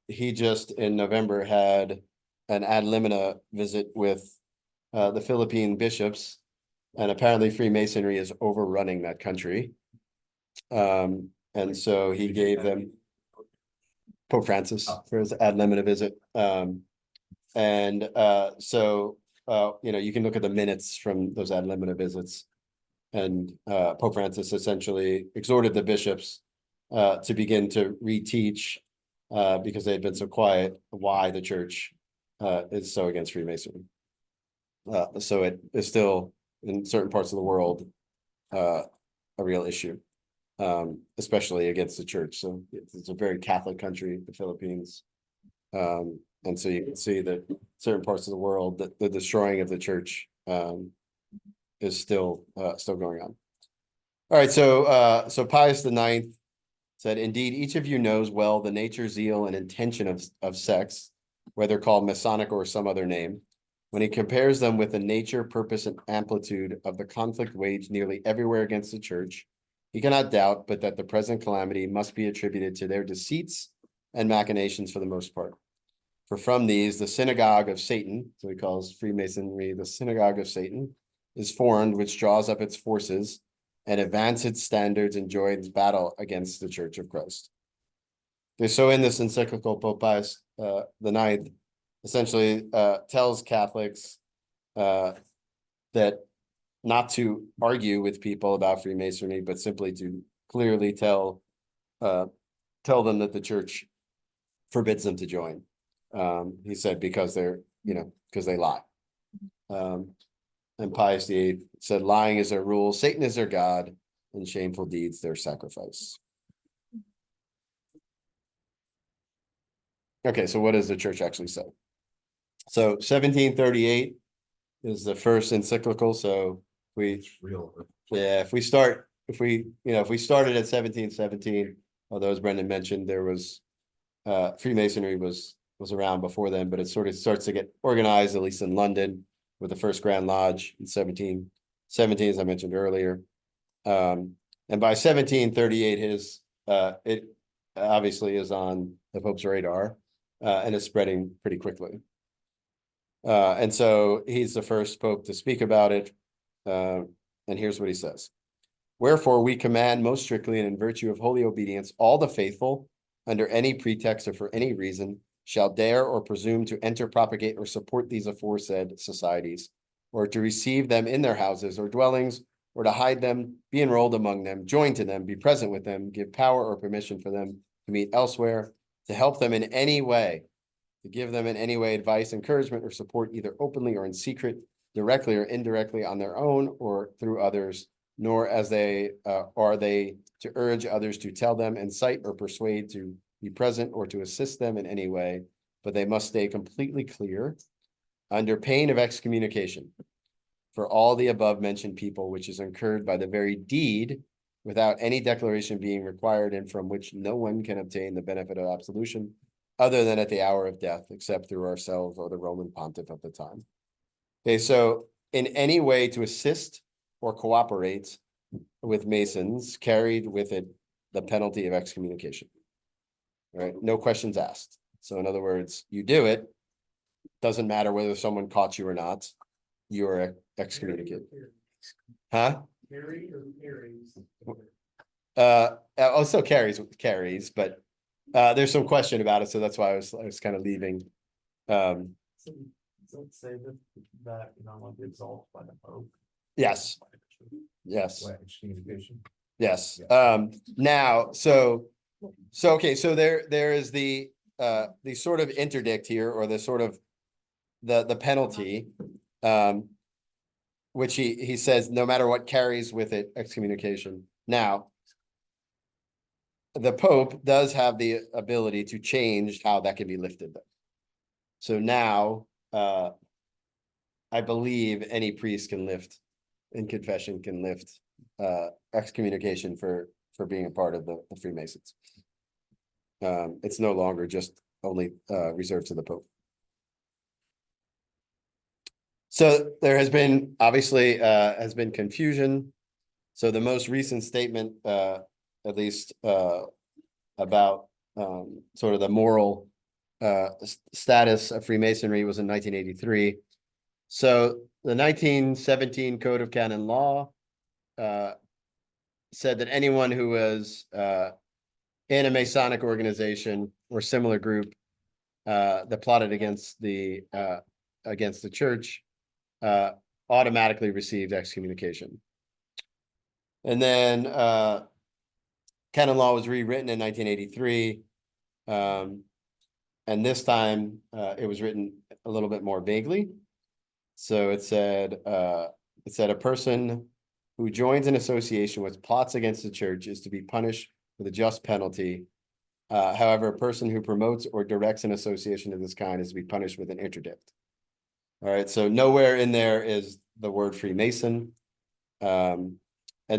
he just in November had an ad limina visit with the Philippine bishops, and apparently Freemasonry is overrunning that country. And so he gave them Pope Francis for his ad limina visit. So you know, you can look at the minutes from those ad limina visits. And Pope Francis essentially exhorted the bishops to begin to reteach, because they had been so quiet, why the church is so against Freemasonry. So it is still in certain parts of the world a real issue, especially against the church. So it's a very Catholic country, the Philippines. And so you can see that certain parts of the world, that the destroying of the church is still going on. All right, so Pius IX said, "Indeed, each of you knows well the nature, zeal, and intention of sects, whether called Masonic or some other name. When he compares them with the nature, purpose, and amplitude of the conflict waged nearly everywhere against the church, he cannot doubt but that the present calamity must be attributed to their deceits and machinations for the most part. For from these, the synagogue of Satan," so he calls Freemasonry the synagogue of Satan, "is formed, which draws up its forces and advances its standards and joins battle against the Church of Christ." Okay, so in this encyclical, Pope Pius IX essentially tells Catholics that not to argue with people about Freemasonry, but simply to clearly tell them that the church forbids them to join. He said because because they lie. And Pius VIII said, "Lying is their rule, Satan is their God, and shameful deeds their sacrifice." Okay, so what does the church actually say? So 1738 is the first encyclical. So if we started at 1717, although as Brendan mentioned, there was Freemasonry was around before then, but it sort of starts to get organized, at least in London, with the first Grand Lodge in 1717, as I mentioned earlier. And by 1738, it obviously is on the Pope's radar, and is spreading pretty quickly. And so he's the first Pope to speak about it. And here's what he says. Wherefore we command most strictly and in virtue of holy obedience, all the faithful, under any pretext or for any reason, shall dare or presume to enter, propagate, or support these aforesaid societies, or to receive them in their houses or dwellings, or to hide them, be enrolled among them, join to them, be present with them, give power or permission for them to meet elsewhere, to help them in any way, to give them in any way advice, encouragement, or support, either openly or in secret, directly or indirectly on their own or through others, nor as they are they to urge others to tell them, incite, or persuade to be present or to assist them in any way, but they must stay completely clear under pain of excommunication for all the above mentioned people, which is incurred by the very deed without any declaration being required and from which no one can obtain the benefit of absolution other than at the hour of death, except through ourselves or the Roman pontiff of the time. Okay, so in any way to assist or cooperate with Masons carried with it the penalty of excommunication. All right, no questions asked. So in other words, you do it, doesn't matter whether someone caught you or not, you are excommunicated. Huh? Carry or carries? Also carries, but there's some question about it, so that's why I was kind of leaving. So does it say that, you know, like absolved by the Pope? Yes, yes, What, excommunication? yes. Now, so okay, so there is the sort of interdict here, or the sort of the penalty, which he says no matter what carries with it excommunication. Now, the Pope does have the ability to change how that can be lifted. So now, I believe any priest can lift, in confession, can lift excommunication for being a part of the Freemasons. It's no longer just only reserved to the Pope. So there has been, obviously, has been confusion. So the most recent statement, at least about sort of the moral status of Freemasonry was in 1983. So the 1917 Code of Canon Law said that anyone who was in a Masonic organization or similar group that plotted against the church automatically received excommunication. And then canon law was rewritten in 1983. And this time it was written a little bit more vaguely. So it said a person who joins an association which plots against the church is to be punished with a just penalty. However, a person who promotes or directs an association of this kind is to be punished with an interdict. All right, so nowhere in there is the word Freemason. And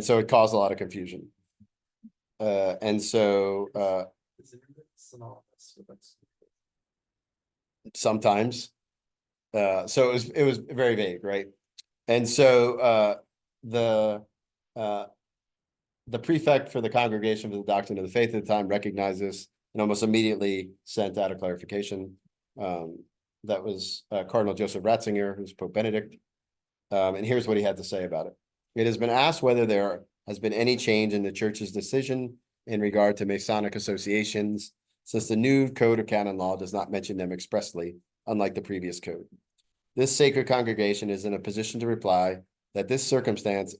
so it caused a lot of confusion. And so Is it synonymous with excommunication? sometimes. So it was very vague, right? And so the prefect for the Congregation for the Doctrine of the Faith at the time recognized this and almost immediately sent out a clarification. That was Cardinal Joseph Ratzinger, who's Pope Benedict. And here's what he had to say about it. It has been asked whether there has been any change in the church's decision in regard to Masonic associations, since the new Code of Canon Law does not mention them expressly, unlike the previous code. This sacred congregation is in a position to reply that this circumstance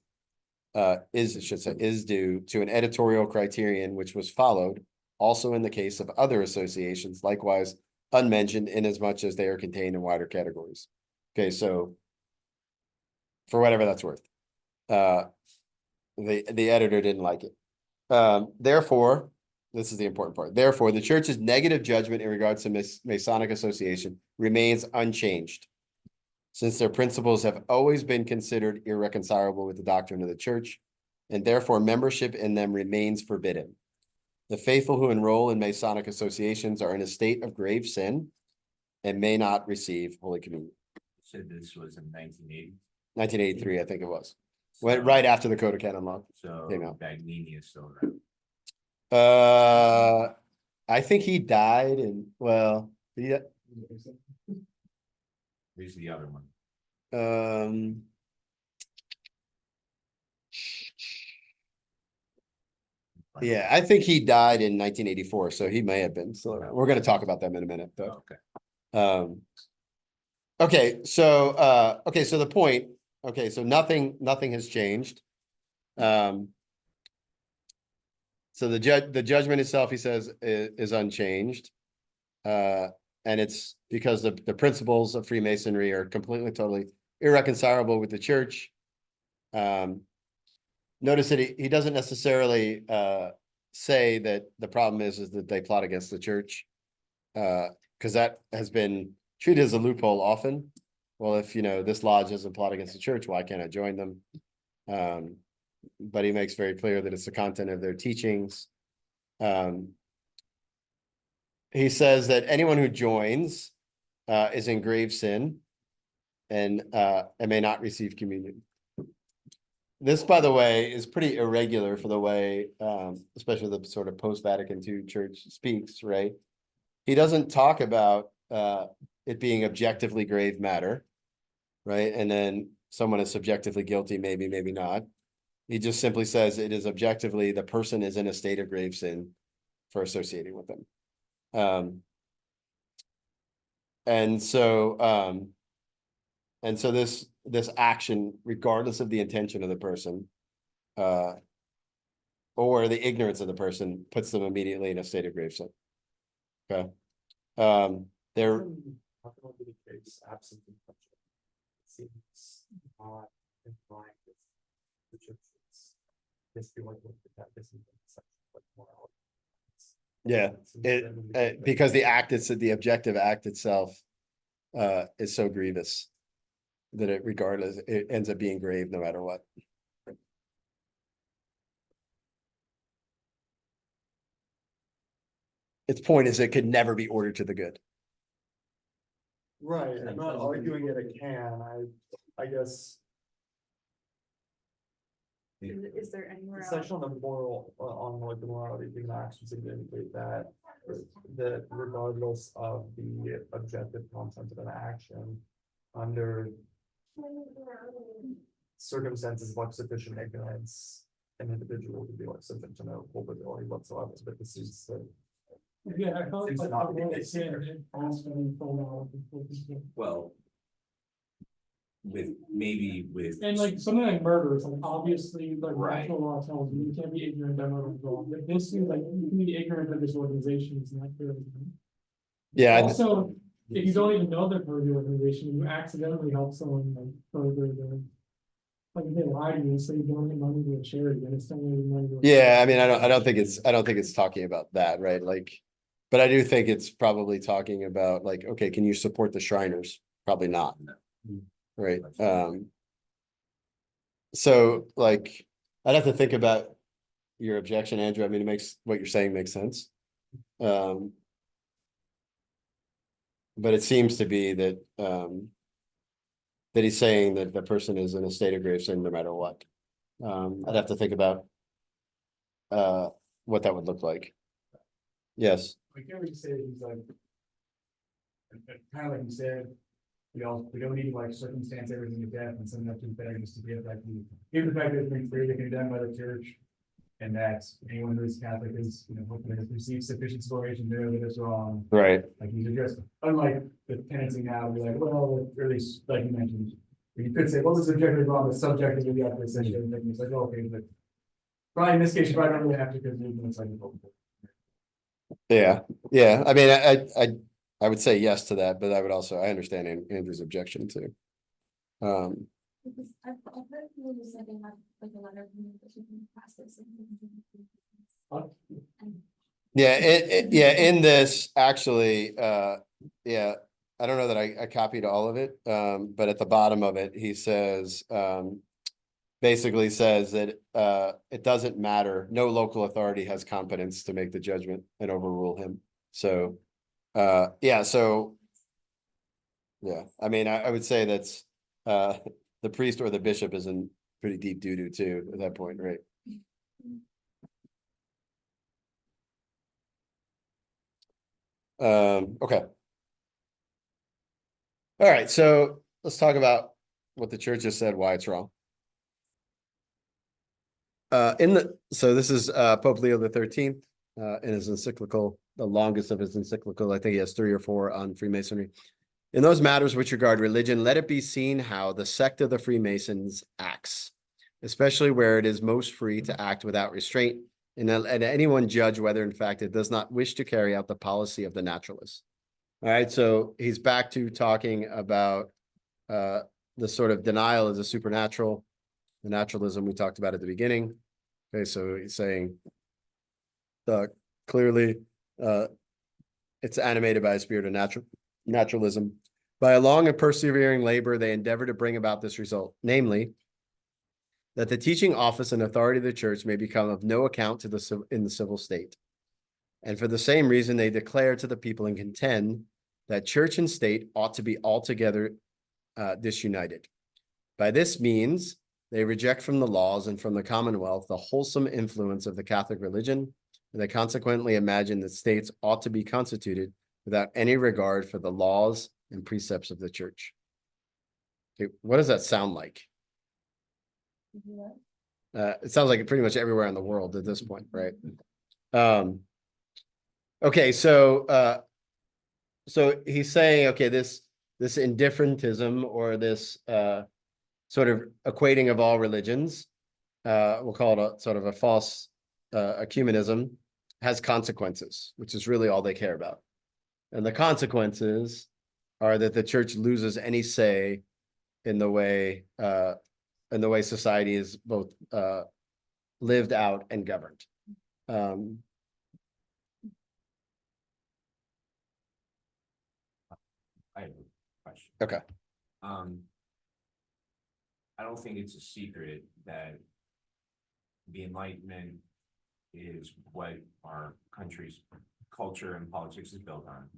is due to an editorial criterion which was followed also in the case of other associations, likewise unmentioned in as much as they are contained in wider categories. Okay, so for whatever that's worth, the editor didn't like it. Therefore, this is the important part. Therefore, the church's negative judgment in regards to Masonic association remains unchanged, since their principles have always been considered irreconcilable with the doctrine of the church, and therefore membership in them remains forbidden. The faithful who enroll in Masonic associations are in a state of grave sin and may not receive Holy Communion. Said this was in 1980. 1983, I think it was. Went right after the Code of Canon Law. So Came out. Bagnini is still around. I think he died in, well, Who's the other one? Yeah, I think he died in 1984, so he may have been. So we're going to talk about them in a minute, though. Okay. Okay, so the point, okay, so nothing has changed. So the judgment itself, he says, is unchanged. And it's because the principles of Freemasonry are completely, totally irreconcilable with the church. Notice that he doesn't necessarily say that the problem is that they plot against the church. Because that has been treated as a loophole often. Well, if this lodge doesn't plot against the church, why can't I join them? But he makes very clear that it's the content of their teachings. He says that anyone who joins is in grave sin and may not receive communion. This, by the way, is pretty irregular for the way, especially the sort of post-Vatican II church speaks, right? He doesn't talk about it being objectively grave matter, right? And then someone is subjectively guilty, maybe, maybe not. He just simply says it is objectively the person is in a state of grave sin for associating with them. And so this action, regardless of the intention of the person, or the ignorance of the person, puts them immediately in a state of grave sin. Okay. There. How can it be the case absent intention? It seems not in line with the church's history, like with the catechism, like morality. Yeah, because the objective act itself is so grievous that it ends up being grave no matter what. Its point is it could never be ordered to the good. Right, I'm not arguing that it can, I guess. Is there anywhere The else? section on the moral, on like the morality of human actions seem to indicate that regardless of the objective content of an action, under circumstances of sufficient ignorance, an individual would be like subject to no culpability whatsoever, but this is the. Yeah, I thought Seems like not to be the the case here. Well. Maybe with. And like something like murder, it's like obviously like Right. natural law tells you can't be ignorant that murder is wrong. But this is like you can be ignorant of this organization, it's not fair. Yeah. Also, if you don't even know they're part of the organization, you accidentally help someone like further the. Like if they lie to you, say you donate money to a charity, and it's donating money to a Yeah, I charity. mean, I don't think it's talking about that, right? Like, but I do think it's probably talking about like, okay, can you support the Shriners? Probably not. Right. So like, I'd have to think about your objection, Andrew. I mean, what you're saying makes sense. But it seems to be that that he's saying that the person is in a state of grave sin no matter what. I'd have to think about what that would look like. Yes. We can't really say he's like. Kind of like you said, we don't need to like circumstance everything to death and send that to the beggars to get that. Given the fact that it's been freely condemned by the church. And that anyone who is Catholic is, hopefully has received sufficient inspiration to know that it's wrong. Right. Like he's addressed, unlike the tendency now, we're like, well, or at least like you mentioned. You could say, well, this is objectively wrong, but subjectively we have to essentially everything. It's like, okay, but. Probably in this case, you probably don't really have to because it's like. Yeah. I mean, I would say yes to that, but I understand Andrew's objection too. Because I've heard people who said they have like a letter from the bishop in the process. Yeah, in this, actually, yeah, I don't know that I copied all of it, but at the bottom of it, he says, basically says that it doesn't matter, no local authority has competence to make the judgment and overrule him. So, yeah, I mean, I would say that's the priest or the bishop is in pretty deep doo-doo too at that point, right? Okay. All right, so let's talk about what the church has said, why it's wrong. So this is Pope Leo the 13th in his encyclical, the longest of his encyclical. I think he has 3 or 4 on Freemasonry. In those matters which regard religion, let it be seen how the sect of the Freemasons acts, especially where it is most free to act without restraint, and let anyone judge whether in fact it does not wish to carry out the policy of the naturalists. All right, so he's back to talking about the sort of denial of the supernatural, the naturalism we talked about at the beginning. Okay, so he's saying clearly it's animated by a spirit of naturalism. By a long and persevering labor, they endeavor to bring about this result, namely, that the teaching office and authority of the church may become of no account in the civil state. And for the same reason, they declare to the people and contend that church and state ought to be altogether disunited. By this means, they reject from the laws and from the commonwealth the wholesome influence of the Catholic religion, and they consequently imagine that states ought to be constituted without any regard for the laws and precepts of the church. Okay, what does that sound like? It sounds like pretty much everywhere in the world at this point, right? Okay, so he's saying, okay, this indifferentism or this sort of equating of all religions, we'll call it a sort of a false ecumenism, has consequences, which is really all they care about. And the consequences are that the church loses any say in the way society is both lived out and governed. I have a question. Okay. I don't think it's a secret that the Enlightenment is what our country's culture and politics is built on.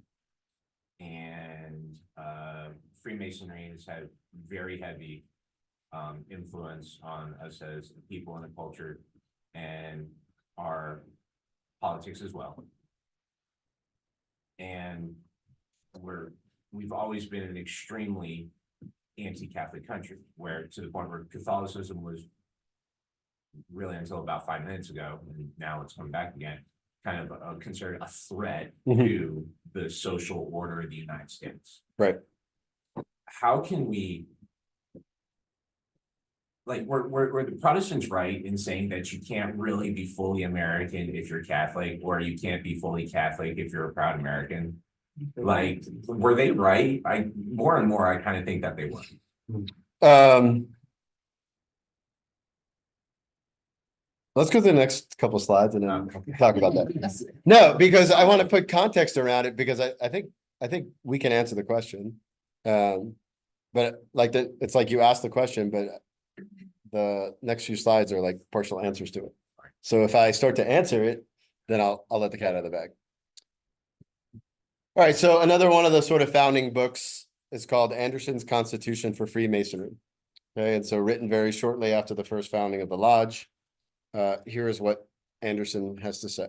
And Freemasonry has had very heavy influence on us as a people and a culture and our politics as well. And we've always been an extremely anti-Catholic country, where to the point where Catholicism was really until about 5 minutes ago, and now it's come back again, kind of considered a threat to the social order of the United States. Right. How can we, like, were the Protestants right in saying that you can't really be fully American if you're Catholic, or you can't be fully Catholic if you're a proud American? Like, were they right? More and more, I kind of think that they were. Let's go to the next couple slides and then talk about that. No, because I want to put context around it, because I think we can answer the question. But like it's like you asked the question, but the next few slides are like partial answers to it. So if I start to answer it, then I'll let the cat out of the bag. All right, so another one of the sort of founding books is called Anderson's Constitution for Freemasonry. Okay, and so written very shortly after the first founding of the lodge. Here is what Anderson has to say.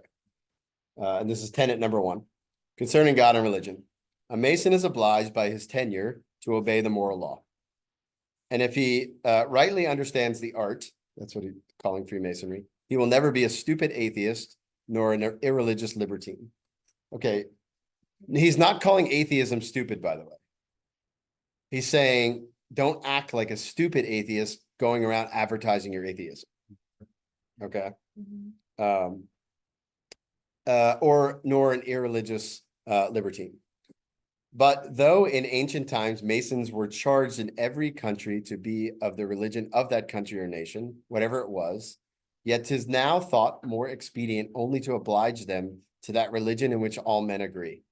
And this is tenet number 1. Concerning God and religion. A Mason is obliged by his tenure to obey the moral law. And if he rightly understands the art, that's what he's calling Freemasonry, he will never be a stupid atheist nor an irreligious libertine. Okay, he's not calling atheism stupid, by the way. He's saying, don't act like a stupid atheist going around advertising your atheism. Okay. Or nor an irreligious libertine. But though in ancient times Masons were charged in every country to be of the religion of that country or nation, whatever it was, yet 'tis now thought more expedient only to oblige them to that religion in which all men agree.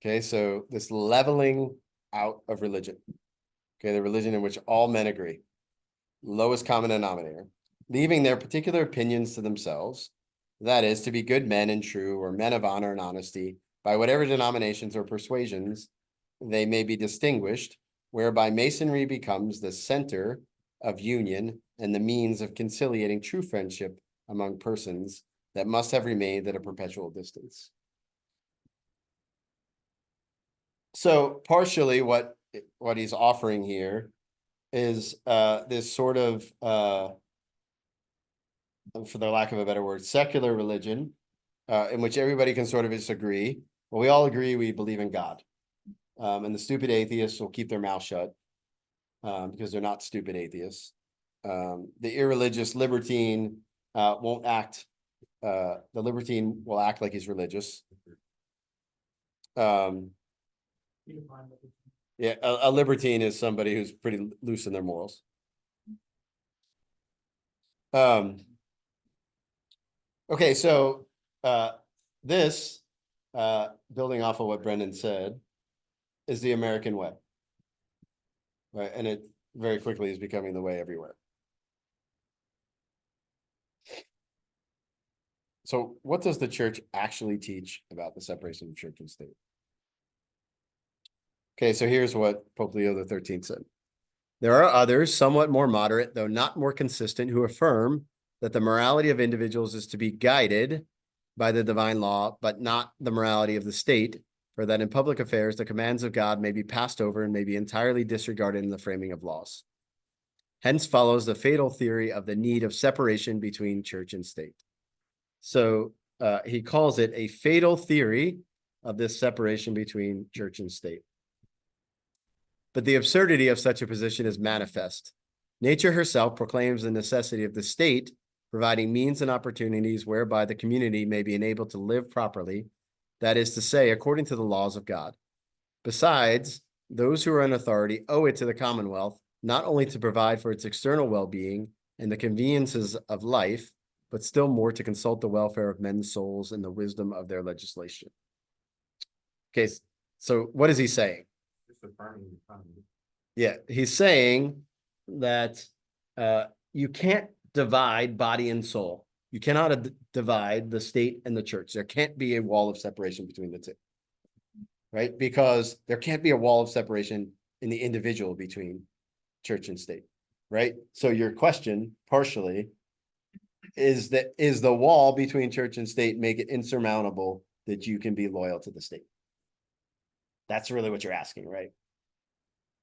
Okay, so this leveling out of religion. Okay, the religion in which all men agree. Lowest common denominator. Leaving their particular opinions to themselves, that is, to be good men and true, or men of honor and honesty, by whatever denominations or persuasions they may be distinguished, whereby Masonry becomes the center of union and the means of conciliating true friendship among persons that must have remained at a perpetual distance. So partially what he's offering here is this sort of for the lack of a better word, secular religion, in which everybody can sort of disagree. Well, we all agree we believe in God. And the stupid atheists will keep their mouth shut, because they're not stupid atheists. The irreligious libertine won't act. The libertine will act like he's religious. Yeah, a libertine is somebody who's pretty loose in their morals. Okay, so this, building off of what Brendan said, is the American way. Right, and it very quickly is becoming the way everywhere. So what does the church actually teach about the separation of church and state? Okay, so here's what Pope Leo XIII said. There are others, somewhat more moderate, though not more consistent, who affirm that the morality of individuals is to be guided by the divine law, but not the morality of the state, for that in public affairs, the commands of God may be passed over and may be entirely disregarded in the framing of laws. Hence follows the fatal theory of the need of separation between church and state. So he calls it a fatal theory of this separation between church and state. But the absurdity of such a position is manifest. Nature herself proclaims the necessity of the state providing means and opportunities whereby the community may be enabled to live properly, that is to say, according to the laws of God. Besides, those who are in authority owe it to the Commonwealth not only to provide for its external well-being and the conveniences of life, but still more to consult the welfare of men's souls and the wisdom of their legislation. Okay, so what is he saying? Yeah, he's saying that you can't divide body and soul. You cannot divide the state and the church. There can't be a wall of separation between the two, right? Because there can't be a wall of separation in the individual between church and state, right? So your question, partially, is the wall between church and state make it insurmountable that you can be loyal to the state? That's really what you're asking, right?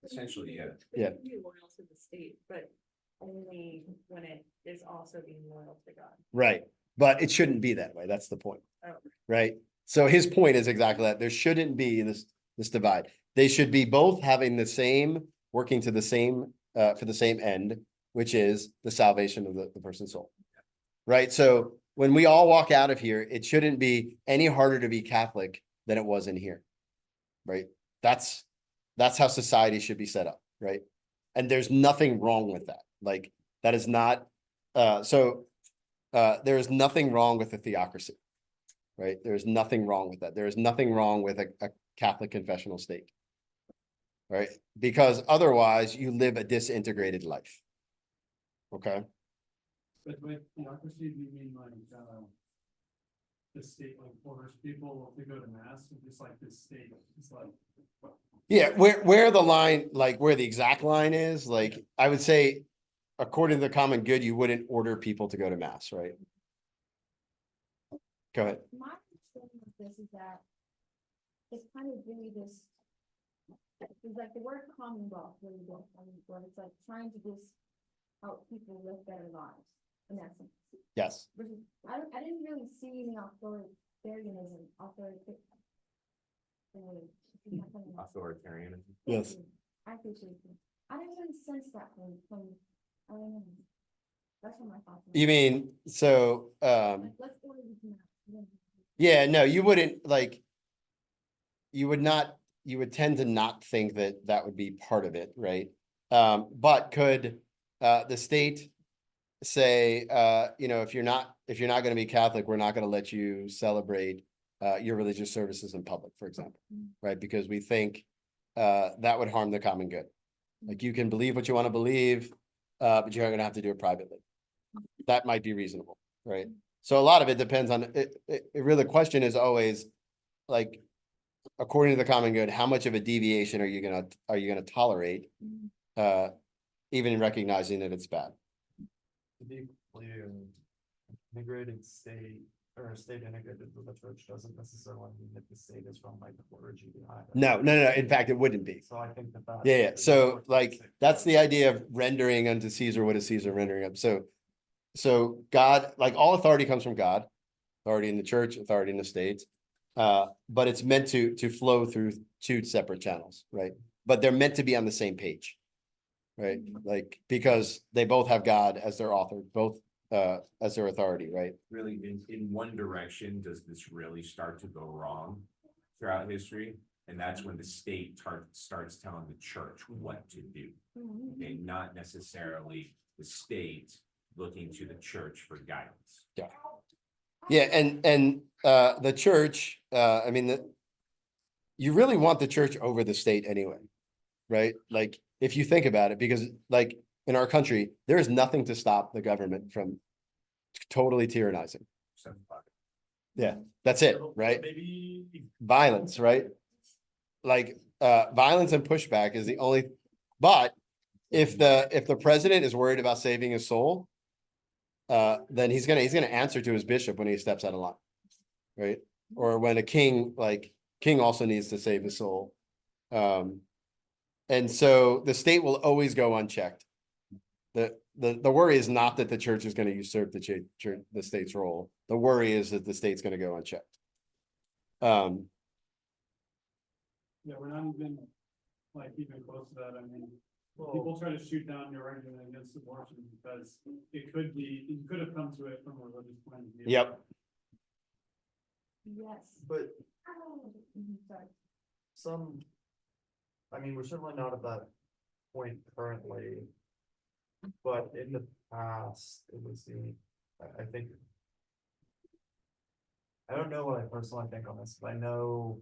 Essentially, yeah. Yeah. Be loyal to the state, but only when it is also being loyal to God. Right. But it shouldn't be that way. That's the point. Oh. Right. So his point is exactly that. There shouldn't be this divide. They should be both having the same, working to the same, for the same end, which is the salvation of the person's soul. Right. So when we all walk out of here, it shouldn't be any harder to be Catholic than it was in here. Right. That's how society should be set up. Right. And there's nothing wrong with that. Like that is not, there is nothing wrong with a theocracy, right? There's nothing wrong with that. There is nothing wrong with a Catholic confessional state, right? Because otherwise you live a disintegrated life. Okay. But with theocracy, do you mean like, the state like orders people to go to mass, and just like this state, it's like. Yeah, where the line, like where the exact line is, like I would say, according to the common good, you wouldn't order people to go to mass, right? Go ahead. My understanding of this is that it's kind of really this, it's like the word commonwealth, really don't, but it's like trying to just help people live better lives in that sense. Yes. Versus, I didn't really see any authoritarianism, Authoritarianism. Yes. I appreciate it. I didn't really sense that from I don't know. That's what my thoughts. You mean, so, Like, let's order these now. yeah, no, you wouldn't like, you would tend to not think that that would be part of it, right? But could the state say, if you're not going to be Catholic, we're not going to let you celebrate your religious services in public, for example, right? Because we think that would harm the common good. Like you can believe what you want to believe, but you're going to have to do it privately. That might be reasonable, right? So a lot of it depends on it. Really, the question is always like, according to the common good, how much of a deviation are you gonna tolerate, even recognizing that it's bad? To be clear, integrated state or state integrated with the church doesn't necessarily mean that the state is from like the clergy behind it. No. In fact, it wouldn't be. So I think that. Yeah. So like that's the idea of rendering unto Caesar what is Caesar, rendering up. So so God, like all authority comes from God, authority in the church, authority in the state. But it's meant to flow through two separate channels, right? But they're meant to be on the same page. Right, like, because they both have God as their author, both as their authority, right? Really, in one direction, does this really start to go wrong throughout history? And that's when the state starts telling the church what to do. Okay, not necessarily the state looking to the church for guidance. Yeah, and the church, I mean, you really want the church over the state anyway, right? Like, if you think about it, because like in our country, there is nothing to stop the government from totally tyrannizing. So, Yeah, that's it, right? Maybe. Violence, right? Like, violence and pushback is the only, but if the president is worried about saving his soul, then he's gonna answer to his bishop when he steps out of line, right? Or when a king, like, king also needs to save his soul. And so the state will always go unchecked. The worry is not that the church is going to usurp the state's role. The worry is that the state's going to go unchecked. Yeah, we're not even like even close to that. I mean, people try to shoot down your argument against abortion because it could be, you could have come to it from a religious point of view. Yep. Yes. But Sorry. some, I mean, we're certainly not at that point currently. But in the past, it was I think. I don't know what I personally think on this, but I know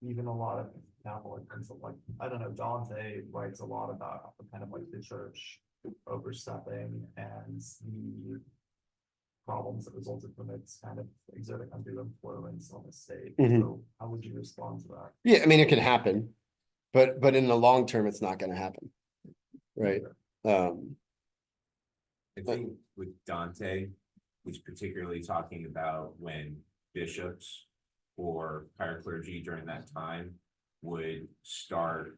even a lot of Catholic principles, like, I don't know, Dante writes a lot about kind of like the church overstepping and the problems that resulted from its kind of exerting undue influence on the state. So how would you respond to that? Yeah, I mean, it can happen, but in the long term, it's not going to happen, right? I think with Dante, he's particularly talking about when bishops or higher clergy during that time would start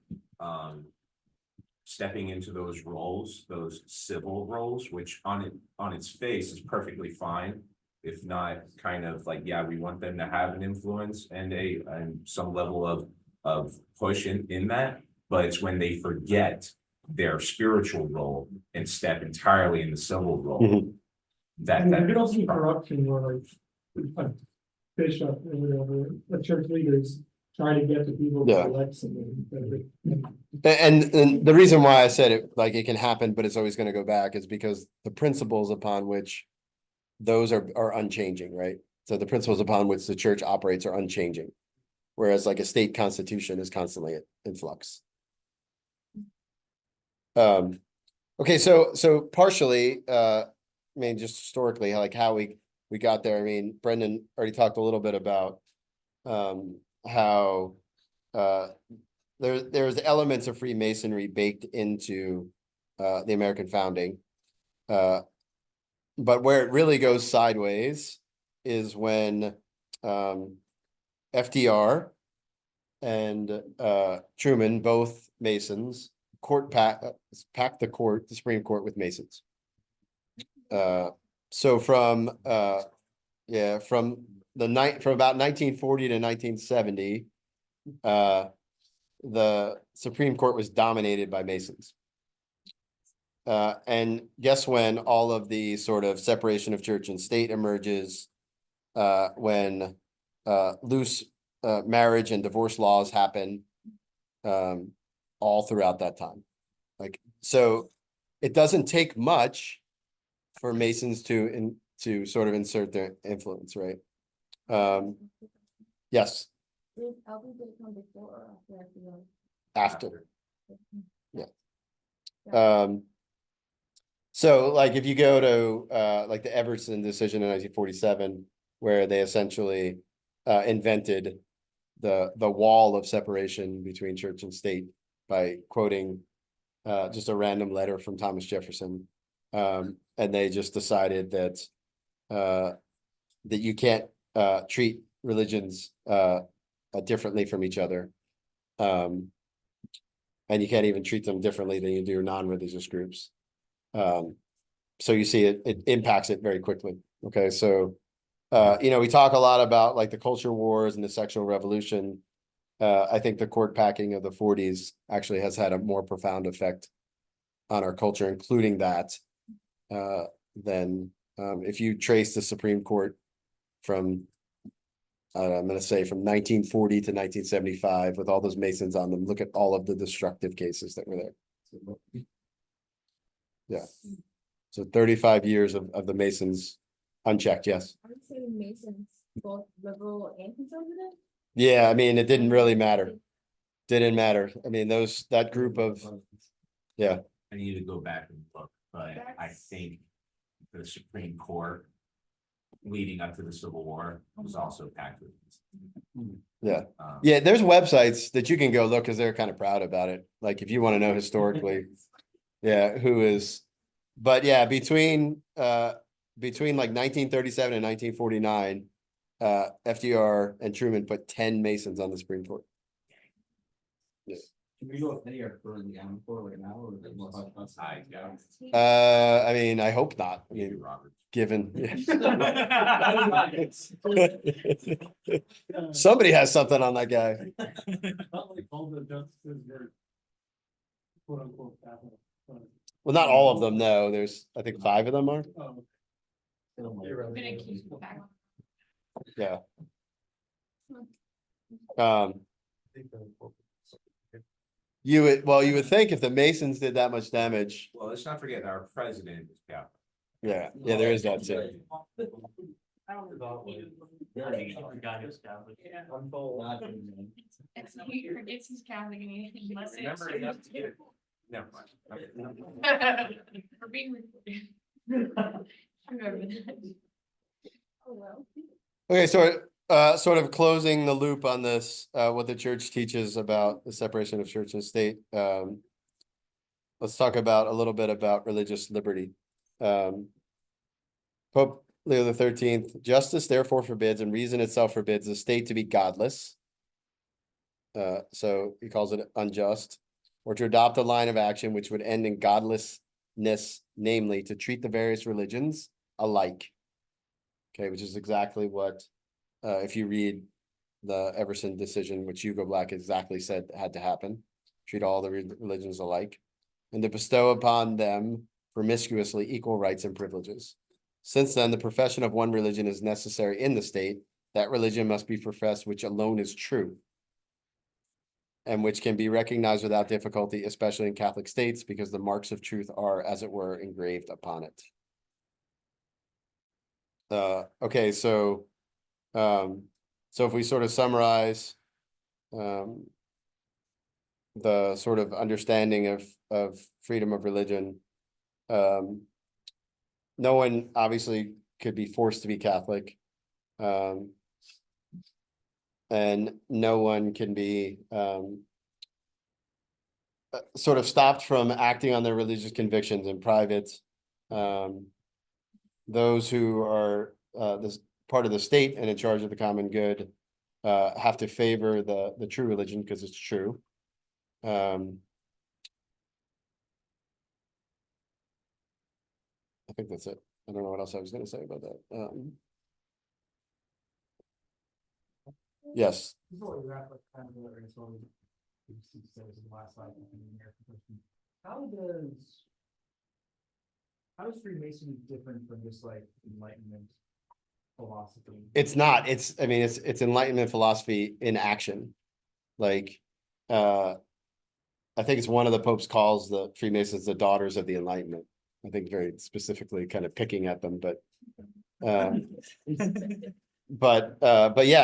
stepping into those roles, those civil roles, which on its face is perfectly fine. If not kind of like, yeah, we want them to have an influence and some level of push in that, but it's when they forget their spiritual role and step entirely in the civil role. And there could also be corruption where like a bishop or whatever, the church leaders try to get the people to elect someone. And the reason why I said it, like, it can happen, but it's always going to go back, is because the principles upon which those are unchanging, right? So the principles upon which the church operates are unchanging, whereas like a state constitution is constantly in flux. Okay, so partially, I mean, just historically, like how we got there. I mean, Brendan already talked a little bit about how there's elements of Freemasonry baked into the American founding. But where it really goes sideways is when FDR and Truman, both Masons, packed the Supreme Court with Masons. So from about 1940 to 1970, the Supreme Court was dominated by Masons. And guess when all of the sort of separation of church and state emerges, when loose marriage and divorce laws happen, all throughout that time. Like, so it doesn't take much for Masons to sort of insert their influence, right? Yes. Did LB did it come before or after FDR? After. Yeah. So like if you go to like the Everson decision in 1947, where they essentially invented the wall of separation between church and state by quoting just a random letter from Thomas Jefferson, and they just decided that that you can't treat religions differently from each other, and you can't even treat them differently than you do non-religious groups. so you see it impacts it very quickly. Okay, so we talk a lot about like the culture wars and the sexual revolution. I think the court packing of the 40s actually has had a more profound effect on our culture, including that, than if you trace the Supreme Court from, I'm going to say from 1940 to 1975 with all those Masons on them, look at all of the destructive cases that were there. Yeah. So 35 years of the Masons unchecked, yes. I would say the Masons, both liberal and conservative. Yeah, I mean, it didn't really matter. Didn't matter. I mean, that group of, yeah, I need to go back and look, but I think the Supreme Court leading up to the Civil War was also packed with. yeah. Yeah, there's websites that you can go look because they're kind of proud about it. Like if you want to know historically, yeah, who is, but yeah, between like 1937 and 1949, FDR and Truman put 10 Masons on the Supreme Court. Can we go with any are currently on for right now, or is it more about us? I mean, I hope not. I mean, Robert. given. Somebody has something on that guy. Not like all the justices were quote unquote Catholic. Well, not all of them, no. There's, I think 5 of them are. Oh, Been accused of that. Yeah. You would think if the Masons did that much damage, Well, let's not forget our president is Catholic. yeah, there is that too. I don't know. It's, he forgets he's Catholic and he must say. Remember enough to get. Never mind. For being recorded. Remember that. Oh, well. Okay, so sort of closing the loop on this, what the church teaches about the separation of church and state. Let's talk about a little bit about religious liberty. Pope Leo XIII, justice therefore forbids, and reason itself forbids, the state to be godless. So he calls it unjust, or to adopt a line of action which would end in godlessness, namely to treat the various religions alike. Okay, which is exactly what, if you read the Everson decision, which Hugo Black exactly said had to happen, treat all the religions alike, and to bestow upon them promiscuously equal rights and privileges. Since then, the profession of one religion is necessary in the state, that religion must be professed which alone is true, and which can be recognized without difficulty, especially in Catholic states, because the marks of truth are, as it were, engraved upon it. Okay, so if we sort of summarize the sort of understanding of freedom of religion, no one obviously could be forced to be Catholic, and no one can be sort of stopped from acting on their religious convictions in private. Those who are this part of the state and in charge of the common good have to favor the true religion because it's true. I think that's it. I don't know what else I was going to say about that. Yes. Before we wrap up, kind of, I guess, what we said was the last slide. How is Freemasonry different from just like Enlightenment philosophy? It's not. I mean, it's Enlightenment philosophy in action. Like, I think it's one of the popes calls the Freemasons the daughters of the Enlightenment. I think very specifically kind of picking at them, but yeah,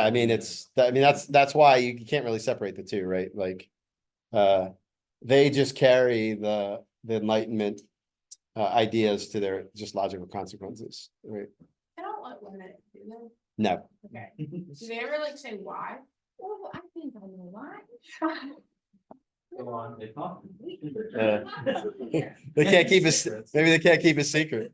I mean, that's why you can't really separate the two, right? Like, they just carry the Enlightenment ideas to their just logical consequences, right? I don't like women, do they? No. Okay. Do they ever like say why? Oh, I think I know why. They can't keep it. Maybe they can't keep a secret.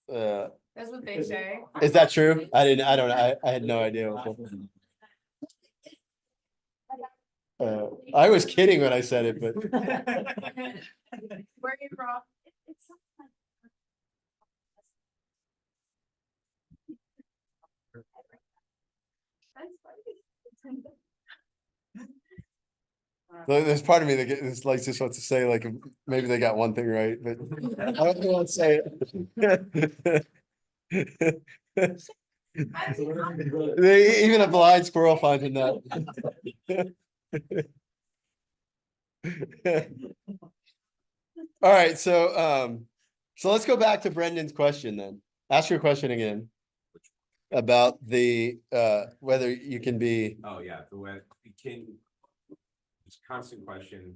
That's what they say. Is that true? I don't know. I had no idea. I was kidding when I said it, but Where are you from? It's something like. That's funny. there's part of me that gets like just wants to say like maybe they got one thing right, but I don't want to say it. Even a blind squirrel finds a nut. All right, so let's go back to Brendan's question then. Ask your question again. About the whether you can be, Oh, yeah, the way, can, it's a constant question.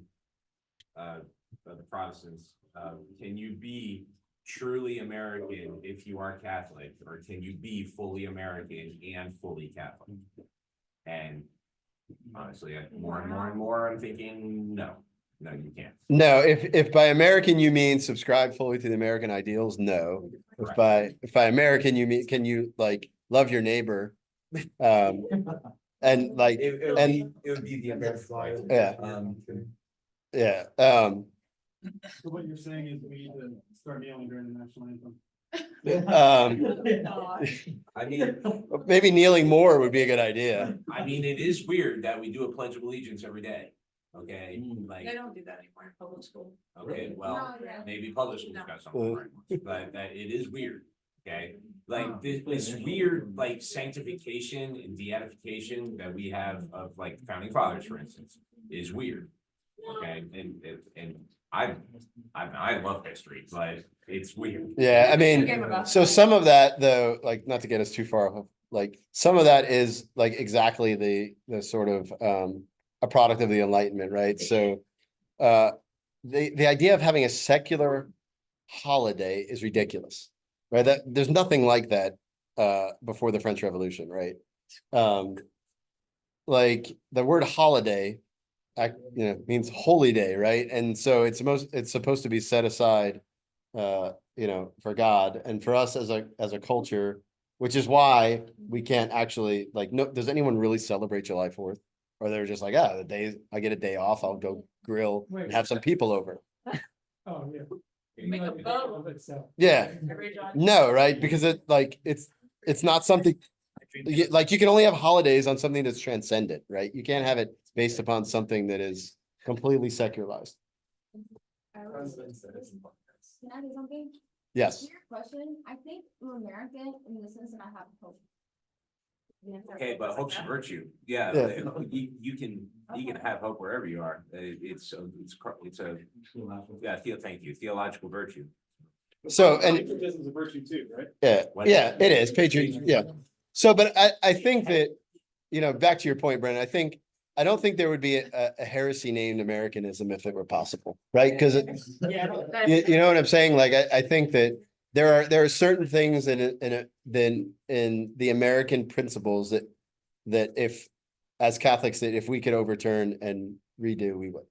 Of the Protestants, can you be truly American if you are Catholic, or can you be fully American and fully Catholic? And honestly, more and more, I'm thinking, no, you can't. no, if by American you mean subscribe fully to the American ideals, no. If by American you mean can you like love your neighbor? And like It would be the American way. Yeah. So what you're saying is we need to start kneeling during the national anthem. I mean, Maybe kneeling more would be a good idea. it is weird that we do a Pledge of Allegiance every day, okay? Like, They don't do that anymore in public school. okay, well, No, yeah. maybe public school's got something right, but that it is weird, okay? Like this weird like sanctification and deification that we have of like founding fathers, for instance, is weird. Okay, and I love history, but it's weird. Yeah, I Game mean, about so that. some of that though, like not to get us too far off, like some of that is like exactly the sort of a product of the Enlightenment, right? So the idea of having a secular holiday is ridiculous, right? That there's nothing like that before the French Revolution, right? Like the word holiday means holy day, right? And so it's supposed to be set aside for God and for us as a culture, which is why we can't actually like no, does anyone really celebrate July 4th? Or they're just like, the day I get a day off, I'll go grill and have some people over. Oh, yeah. Make a boat. Of itself. Yeah. No, right? Because it's not something like you can only have holidays on something that's transcendent, right? You can't have it based upon something that is completely secularized. Can I do something? Yes. To your question, I think we're American in the sense that I have hope. Okay, but hope's a virtue. Yeah, Yeah. you can have hope wherever you are. It's a thank you, theological virtue. So and Patriotism is a virtue too, right? yeah, it is patriot. Yeah. So, but I think that, back to your point, Brennan, I don't think there would be a heresy named Americanism if it were possible, right? Because you know what I'm saying? Like, I think that there are certain things in the American principles that if, as Catholics, that if we could overturn and redo, we would.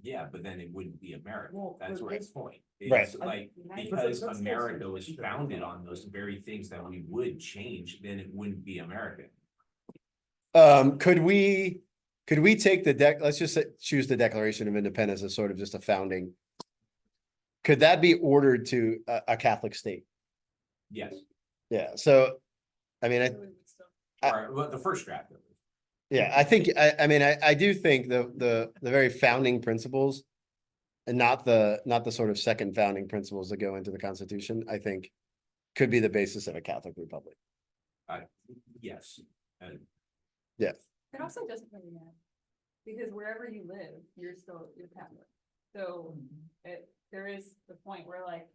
Yeah, but then it wouldn't be America. That's but Rick's point. Right. It's like, because America was founded on those very things that we would change, then it wouldn't be American. Could we take let's just choose the Declaration of Independence as sort of just a founding. Could that be ordered to a Catholic state? Yes, Yeah, so, I mean, or the first draft of it. yeah, I think, I do think the very founding principles and not the sort of second founding principles that go into the Constitution, I think could be the basis of a Catholic republic. Yes. It also doesn't really matter, because wherever you live, you're Catholic. So there is the point where like,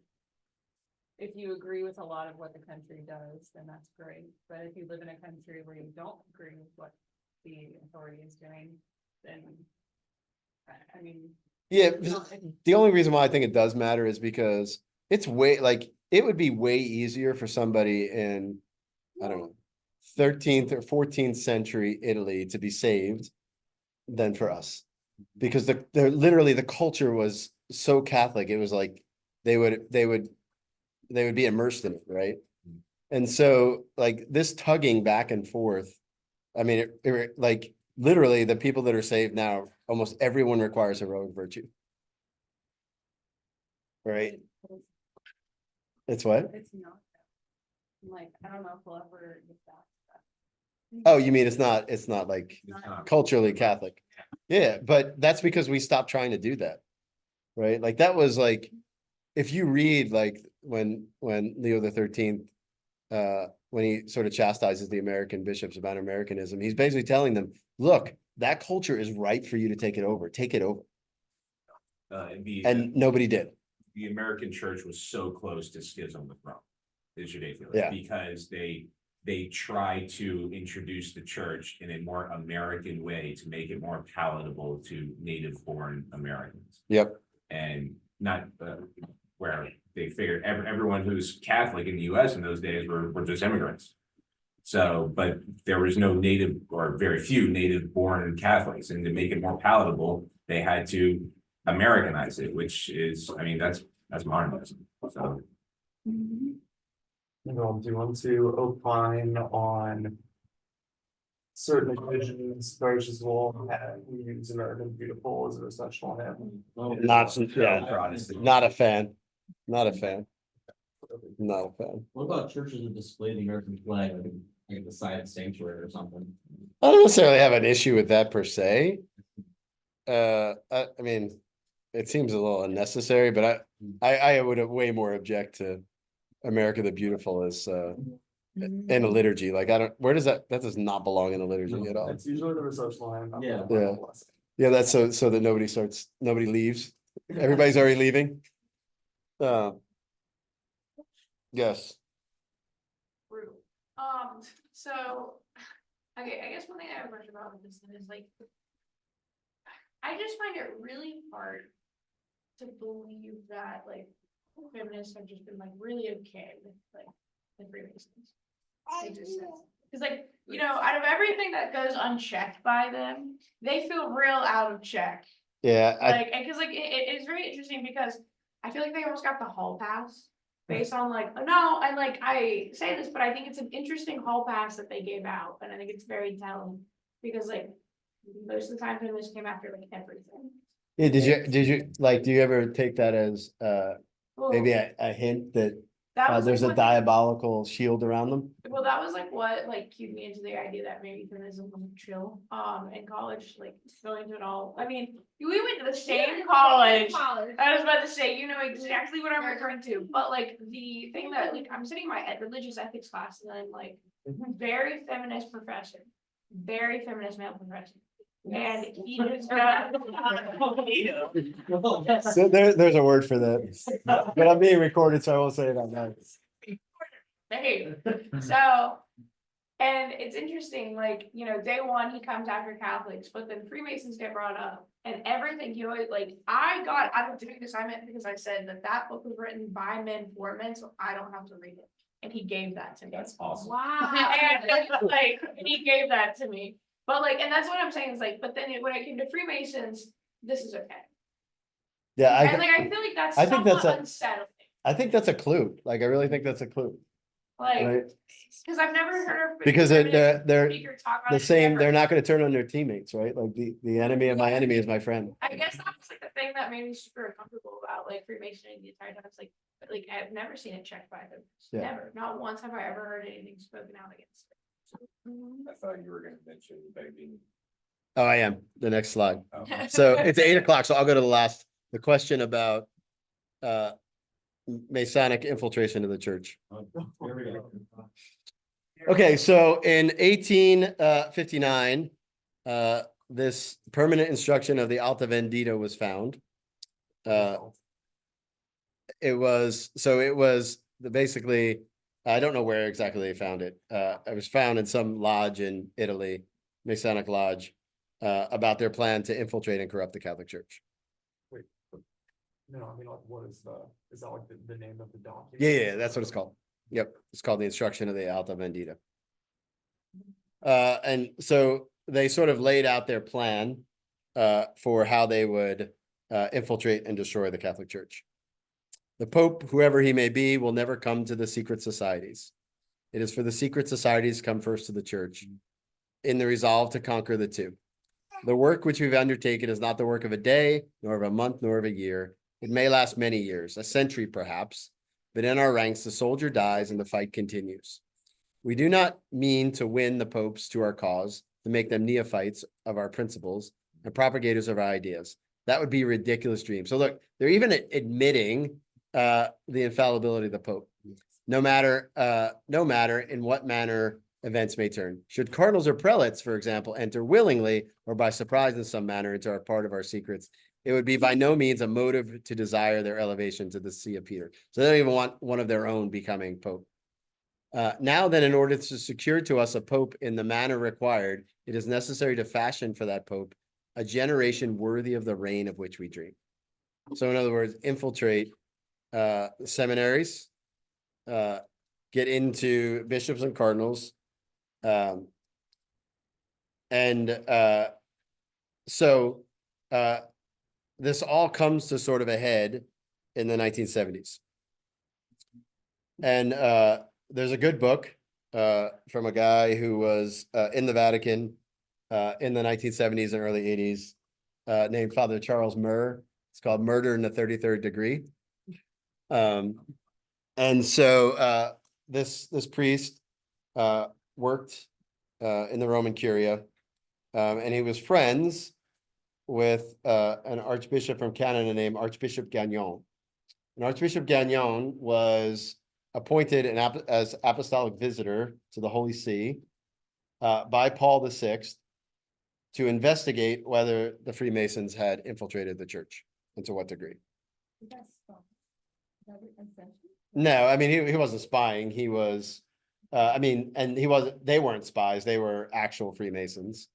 if you agree with a lot of what the country does, then that's great. But if you live in a country where you don't agree with what the authority is doing, then I mean. Yeah, the only reason why I think it does matter is because it would be way easier for somebody in, I don't know, 13th or 14th century Italy to be saved than for us. Because they're literally the culture was so Catholic, it was like they would be immersed in it, right? And so like this tugging back and forth, I mean, like literally the people that are saved now, almost everyone requires heroic virtue. Right? It's what? It's not. Like, I don't know if we'll ever get that. Oh, you mean it's not like It's not- culturally Catholic? Yeah, but that's because we stopped trying to do that. Right? Like that was like, if you read like when Leo the 13th, when he sort of chastises the American bishops about Americanism, he's basically telling them, look, that culture is ripe for you to take it over. Take it over. And nobody did. The American church was so close to schism with Rome. It's ridiculous. Yeah. Because they try to introduce the church in a more American way to make it more palatable to native born Americans. Yep. And not where they figured everyone who's Catholic in the US in those days were just immigrants. So, but there was no native or very few native born Catholics, and to make it more palatable, they had to Americanize it, which is, I mean, that's modernism. So Do you want to opine on certain divisions versus will have we use American Beautiful as an essential hymn? Not, yeah, Protestant. not a fan. Not a fan. Not a fan. What about churches that display the American flag, like the side sanctuary or something? I don't necessarily have an issue with that per se. I mean, it seems a little unnecessary, but I would have way more object to America the Beautiful as in a liturgy. Like where does that does not belong in a liturgy at all. It's usually the receptional hymn. not the Yeah. final Yeah. blessing. Yeah, that's so that nobody leaves. Everybody's already leaving. Yes. Brutal. So, okay, I guess one thing I have a question about with this is like, I just find it really hard to believe that like feminists have just been like really okay with like the Freemasons. Because like, you know, out of everything that goes unchecked by them, they feel real out of check. Yeah, Like, and because like it's very interesting because I feel like they almost got the hall pass based on like, oh, no, and like I say this, but I think it's an interesting hall pass that they gave out, and I think it's very telling because like most of the time feminists came after like everything. yeah, did you like, do you ever take that as Well, maybe a hint that that was there's a like what diabolical shield around them? well, that was like what like cued me into the idea that maybe feminism was chill. In college, like going to it all. I mean, we went to the same college. I was about to say, you know exactly what I'm referring to. But like the thing that like I'm sitting in my religious ethics class, and then like very feminist professor, very feminist male professor. And he just So there's a word for that, but I'm being recorded, so I won't say it out loud. Hey, so, and it's interesting, like, you know, day one, he comes after Catholics, but then Freemasons get brought up and everything, you know, like, I got out of doing this assignment because I said that book was written by men for men, so I don't have to read it. And he gave that to me. That's awesome. Wow. And like, he gave that to me. But like, and that's what I'm saying is like, but then when it came to Freemasons, this is okay. Yeah, And like, I feel like that's I think that's somewhat unsettling. I think that's a clue. Like, I really think that's a clue. Like, Right? because I've never heard of. Because they're speaker talk about the it same, ever. they're not going to turn on their teammates, right? Like the enemy of my enemy is my friend. I guess that was like the thing that made me super uncomfortable about like Freemasonry the entire time. It's like I've never seen it checked by them. Yeah. Never. Not once have I ever heard anything spoken out against it. I thought you were gonna mention begging. Oh, I am. The next slide. Oh. So it's 8 o'clock, so I'll go to the question about Masonic infiltration of the church. Here we go. Okay, so in 1859, this permanent instruction of the Alta Vendita was found. It was basically, I don't know where exactly they found it. It was found in some lodge in Italy, Masonic lodge, about their plan to infiltrate and corrupt the Catholic Church. No, I mean, like, is that like the name of the document? Yeah, that's what it's called. Yep, it's called the Instruction of the Alta Vendita. And so they sort of laid out their plan for how they would infiltrate and destroy the Catholic Church. The Pope, whoever he may be, will never come to the secret societies. It is for the secret societies to come first to the church in the resolve to conquer the two. The work which we've undertaken is not the work of a day, nor of a month, nor of a year. It may last many years, a century perhaps, but in our ranks the soldier dies and the fight continues. We do not mean to win the popes to our cause, to make them neophytes of our principles and propagators of our ideas. That would be a ridiculous dream. So look, they're even admitting the infallibility of the Pope. No matter in what manner events may turn. Should cardinals or prelates, for example, enter willingly or by surprise in some manner into our part of our secrets, it would be by no means a motive to desire their elevation to the see of Peter. So they don't even want one of their own becoming Pope. Now then, in order to secure to us a Pope in the manner required, it is necessary to fashion for that Pope a generation worthy of the reign of which we dream. So in other words, infiltrate seminaries, get into bishops and cardinals. So this all comes to sort of a head in the 1970s. And there's a good book from a guy who was in the Vatican in the 1970s and early 80s named Father Charles Murr. It's called Murder in the 33rd Degree. And so this priest worked in the Roman Curia, and he was friends with an archbishop from Canada named Archbishop Gagnon. And Archbishop Gagnon was appointed as apostolic visitor to the Holy See by Paul VI to investigate whether the Freemasons had infiltrated the church and to what degree. No, I mean, he wasn't spying. He was, they weren't spies. They were actual Freemasons.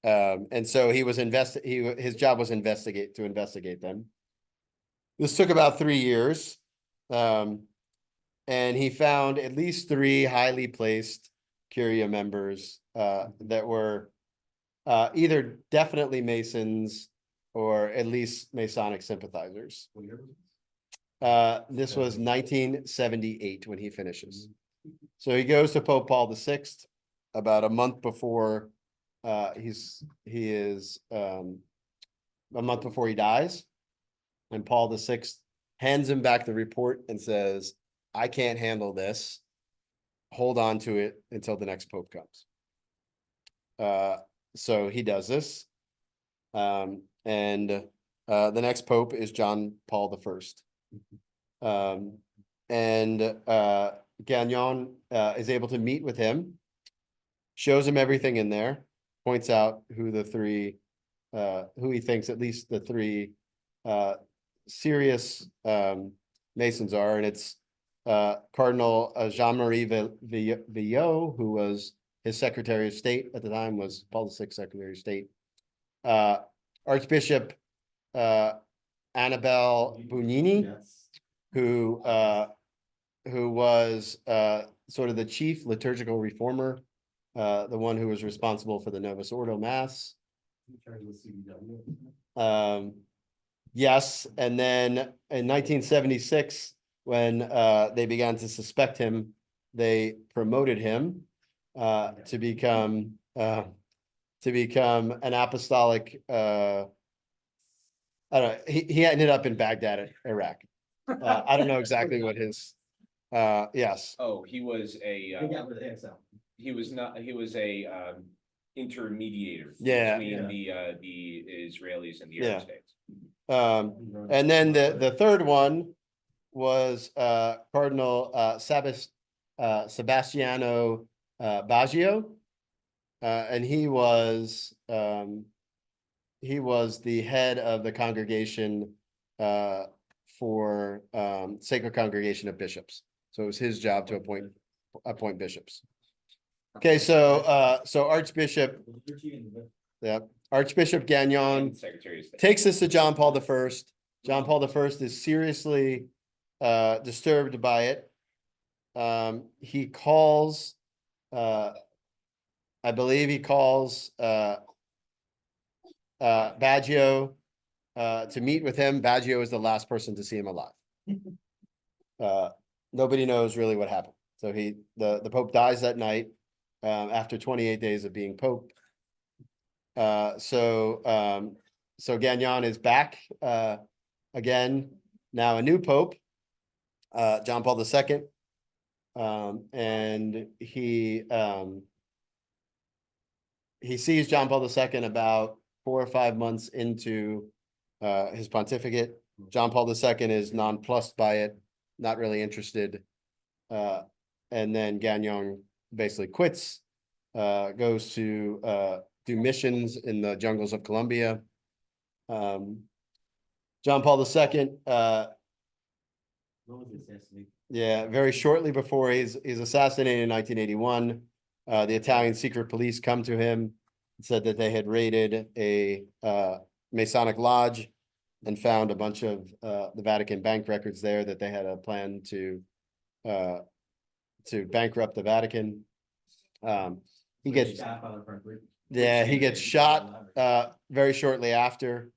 And so he was his job was to investigate them. This took about 3 years. And he found at least 3 highly placed Curia members that were either definitely Masons or at least Masonic sympathizers. This was 1978 when he finishes. So he goes to Pope Paul VI about a month before a month before he dies, and Paul VI hands him back the report and says, "I can't handle this. Hold on to it until the next Pope comes." So he does this, and the next Pope is John Paul I. Gagnon is able to meet with him, shows him everything in there, points out who he thinks at least the 3 serious Masons are, and it's Cardinal Jean-Marie Villot, who was his Secretary of State at the time, was Paul VI Secretary of State. Archbishop Annibale Bugnini, who was sort of the chief liturgical reformer, the one who was responsible for the Novus Ordo Mass. Yes, and then in 1976, when they began to suspect him, they promoted him to become an apostolic. I don't know. He ended up in Baghdad, Iraq. I don't know exactly what his. Yes. Oh, he was a. He was intermediator. Yeah. Between the Israelis and the Arab states. And then the third one was Cardinal Sebastiano Baggio, and he was the head of the congregation for Sacred Congregation of Bishops. So it was his job to appoint bishops. Okay, so Archbishop Gagnon Secretary of State. takes this to John Paul I. John Paul I is seriously disturbed by it. He calls, I believe he calls Baggio to meet with him. Baggio is the last person to see him alive. Nobody knows really what happened. So the Pope dies that night after 28 days of being Pope. So Gagnon is back, again, now a new pope, John Paul II. And he sees John Paul II about 4 or 5 months into his pontificate. John Paul II is nonplussed by it, not really interested. And then Gagnon basically quits, goes to do missions in the jungles of Colombia. John Paul II, What was the assassination? yeah, very shortly before he's assassinated in 1981, the Italian secret police come to him and said that they had raided a Masonic lodge and found a bunch of the Vatican bank records there, that they had a plan to bankrupt the Vatican. He gets, Shot on the front porch. yeah, he gets shot very shortly after.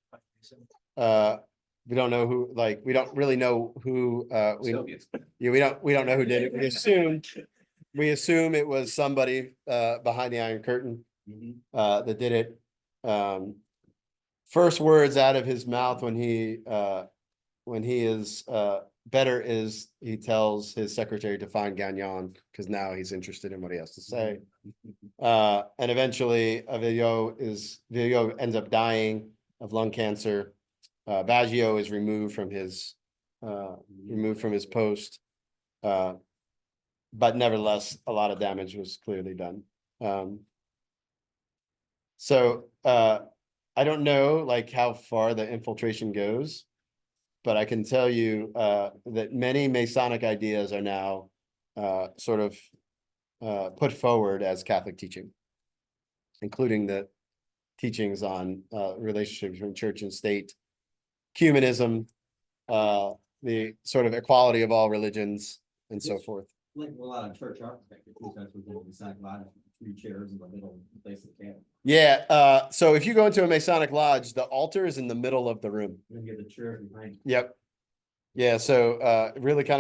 We don't know who, like, we don't really know who, Soviets. yeah, we don't know who did it. We assume it was somebody behind the Iron Curtain that did it. First words out of his mouth when he is better is he tells his secretary to find Gagnon, because now he's interested in what he has to say. And eventually Villot ends up dying of lung cancer. Baggio is removed from his post. But nevertheless, a lot of damage was clearly done. So I don't know like how far the infiltration goes, but I can tell you that many Masonic ideas are now sort of put forward as Catholic teaching, including the teachings on relationship between church and state, ecumenism, the sort of equality of all religions, and so forth. Like a lot of church architecture, too, that's what the Masonic lodge, 3 chairs in the middle, place the camp. Yeah, so if you go into a Masonic lodge, the altar is in the middle of the room. And then you get the chair behind. Yep. Yeah, so really kind of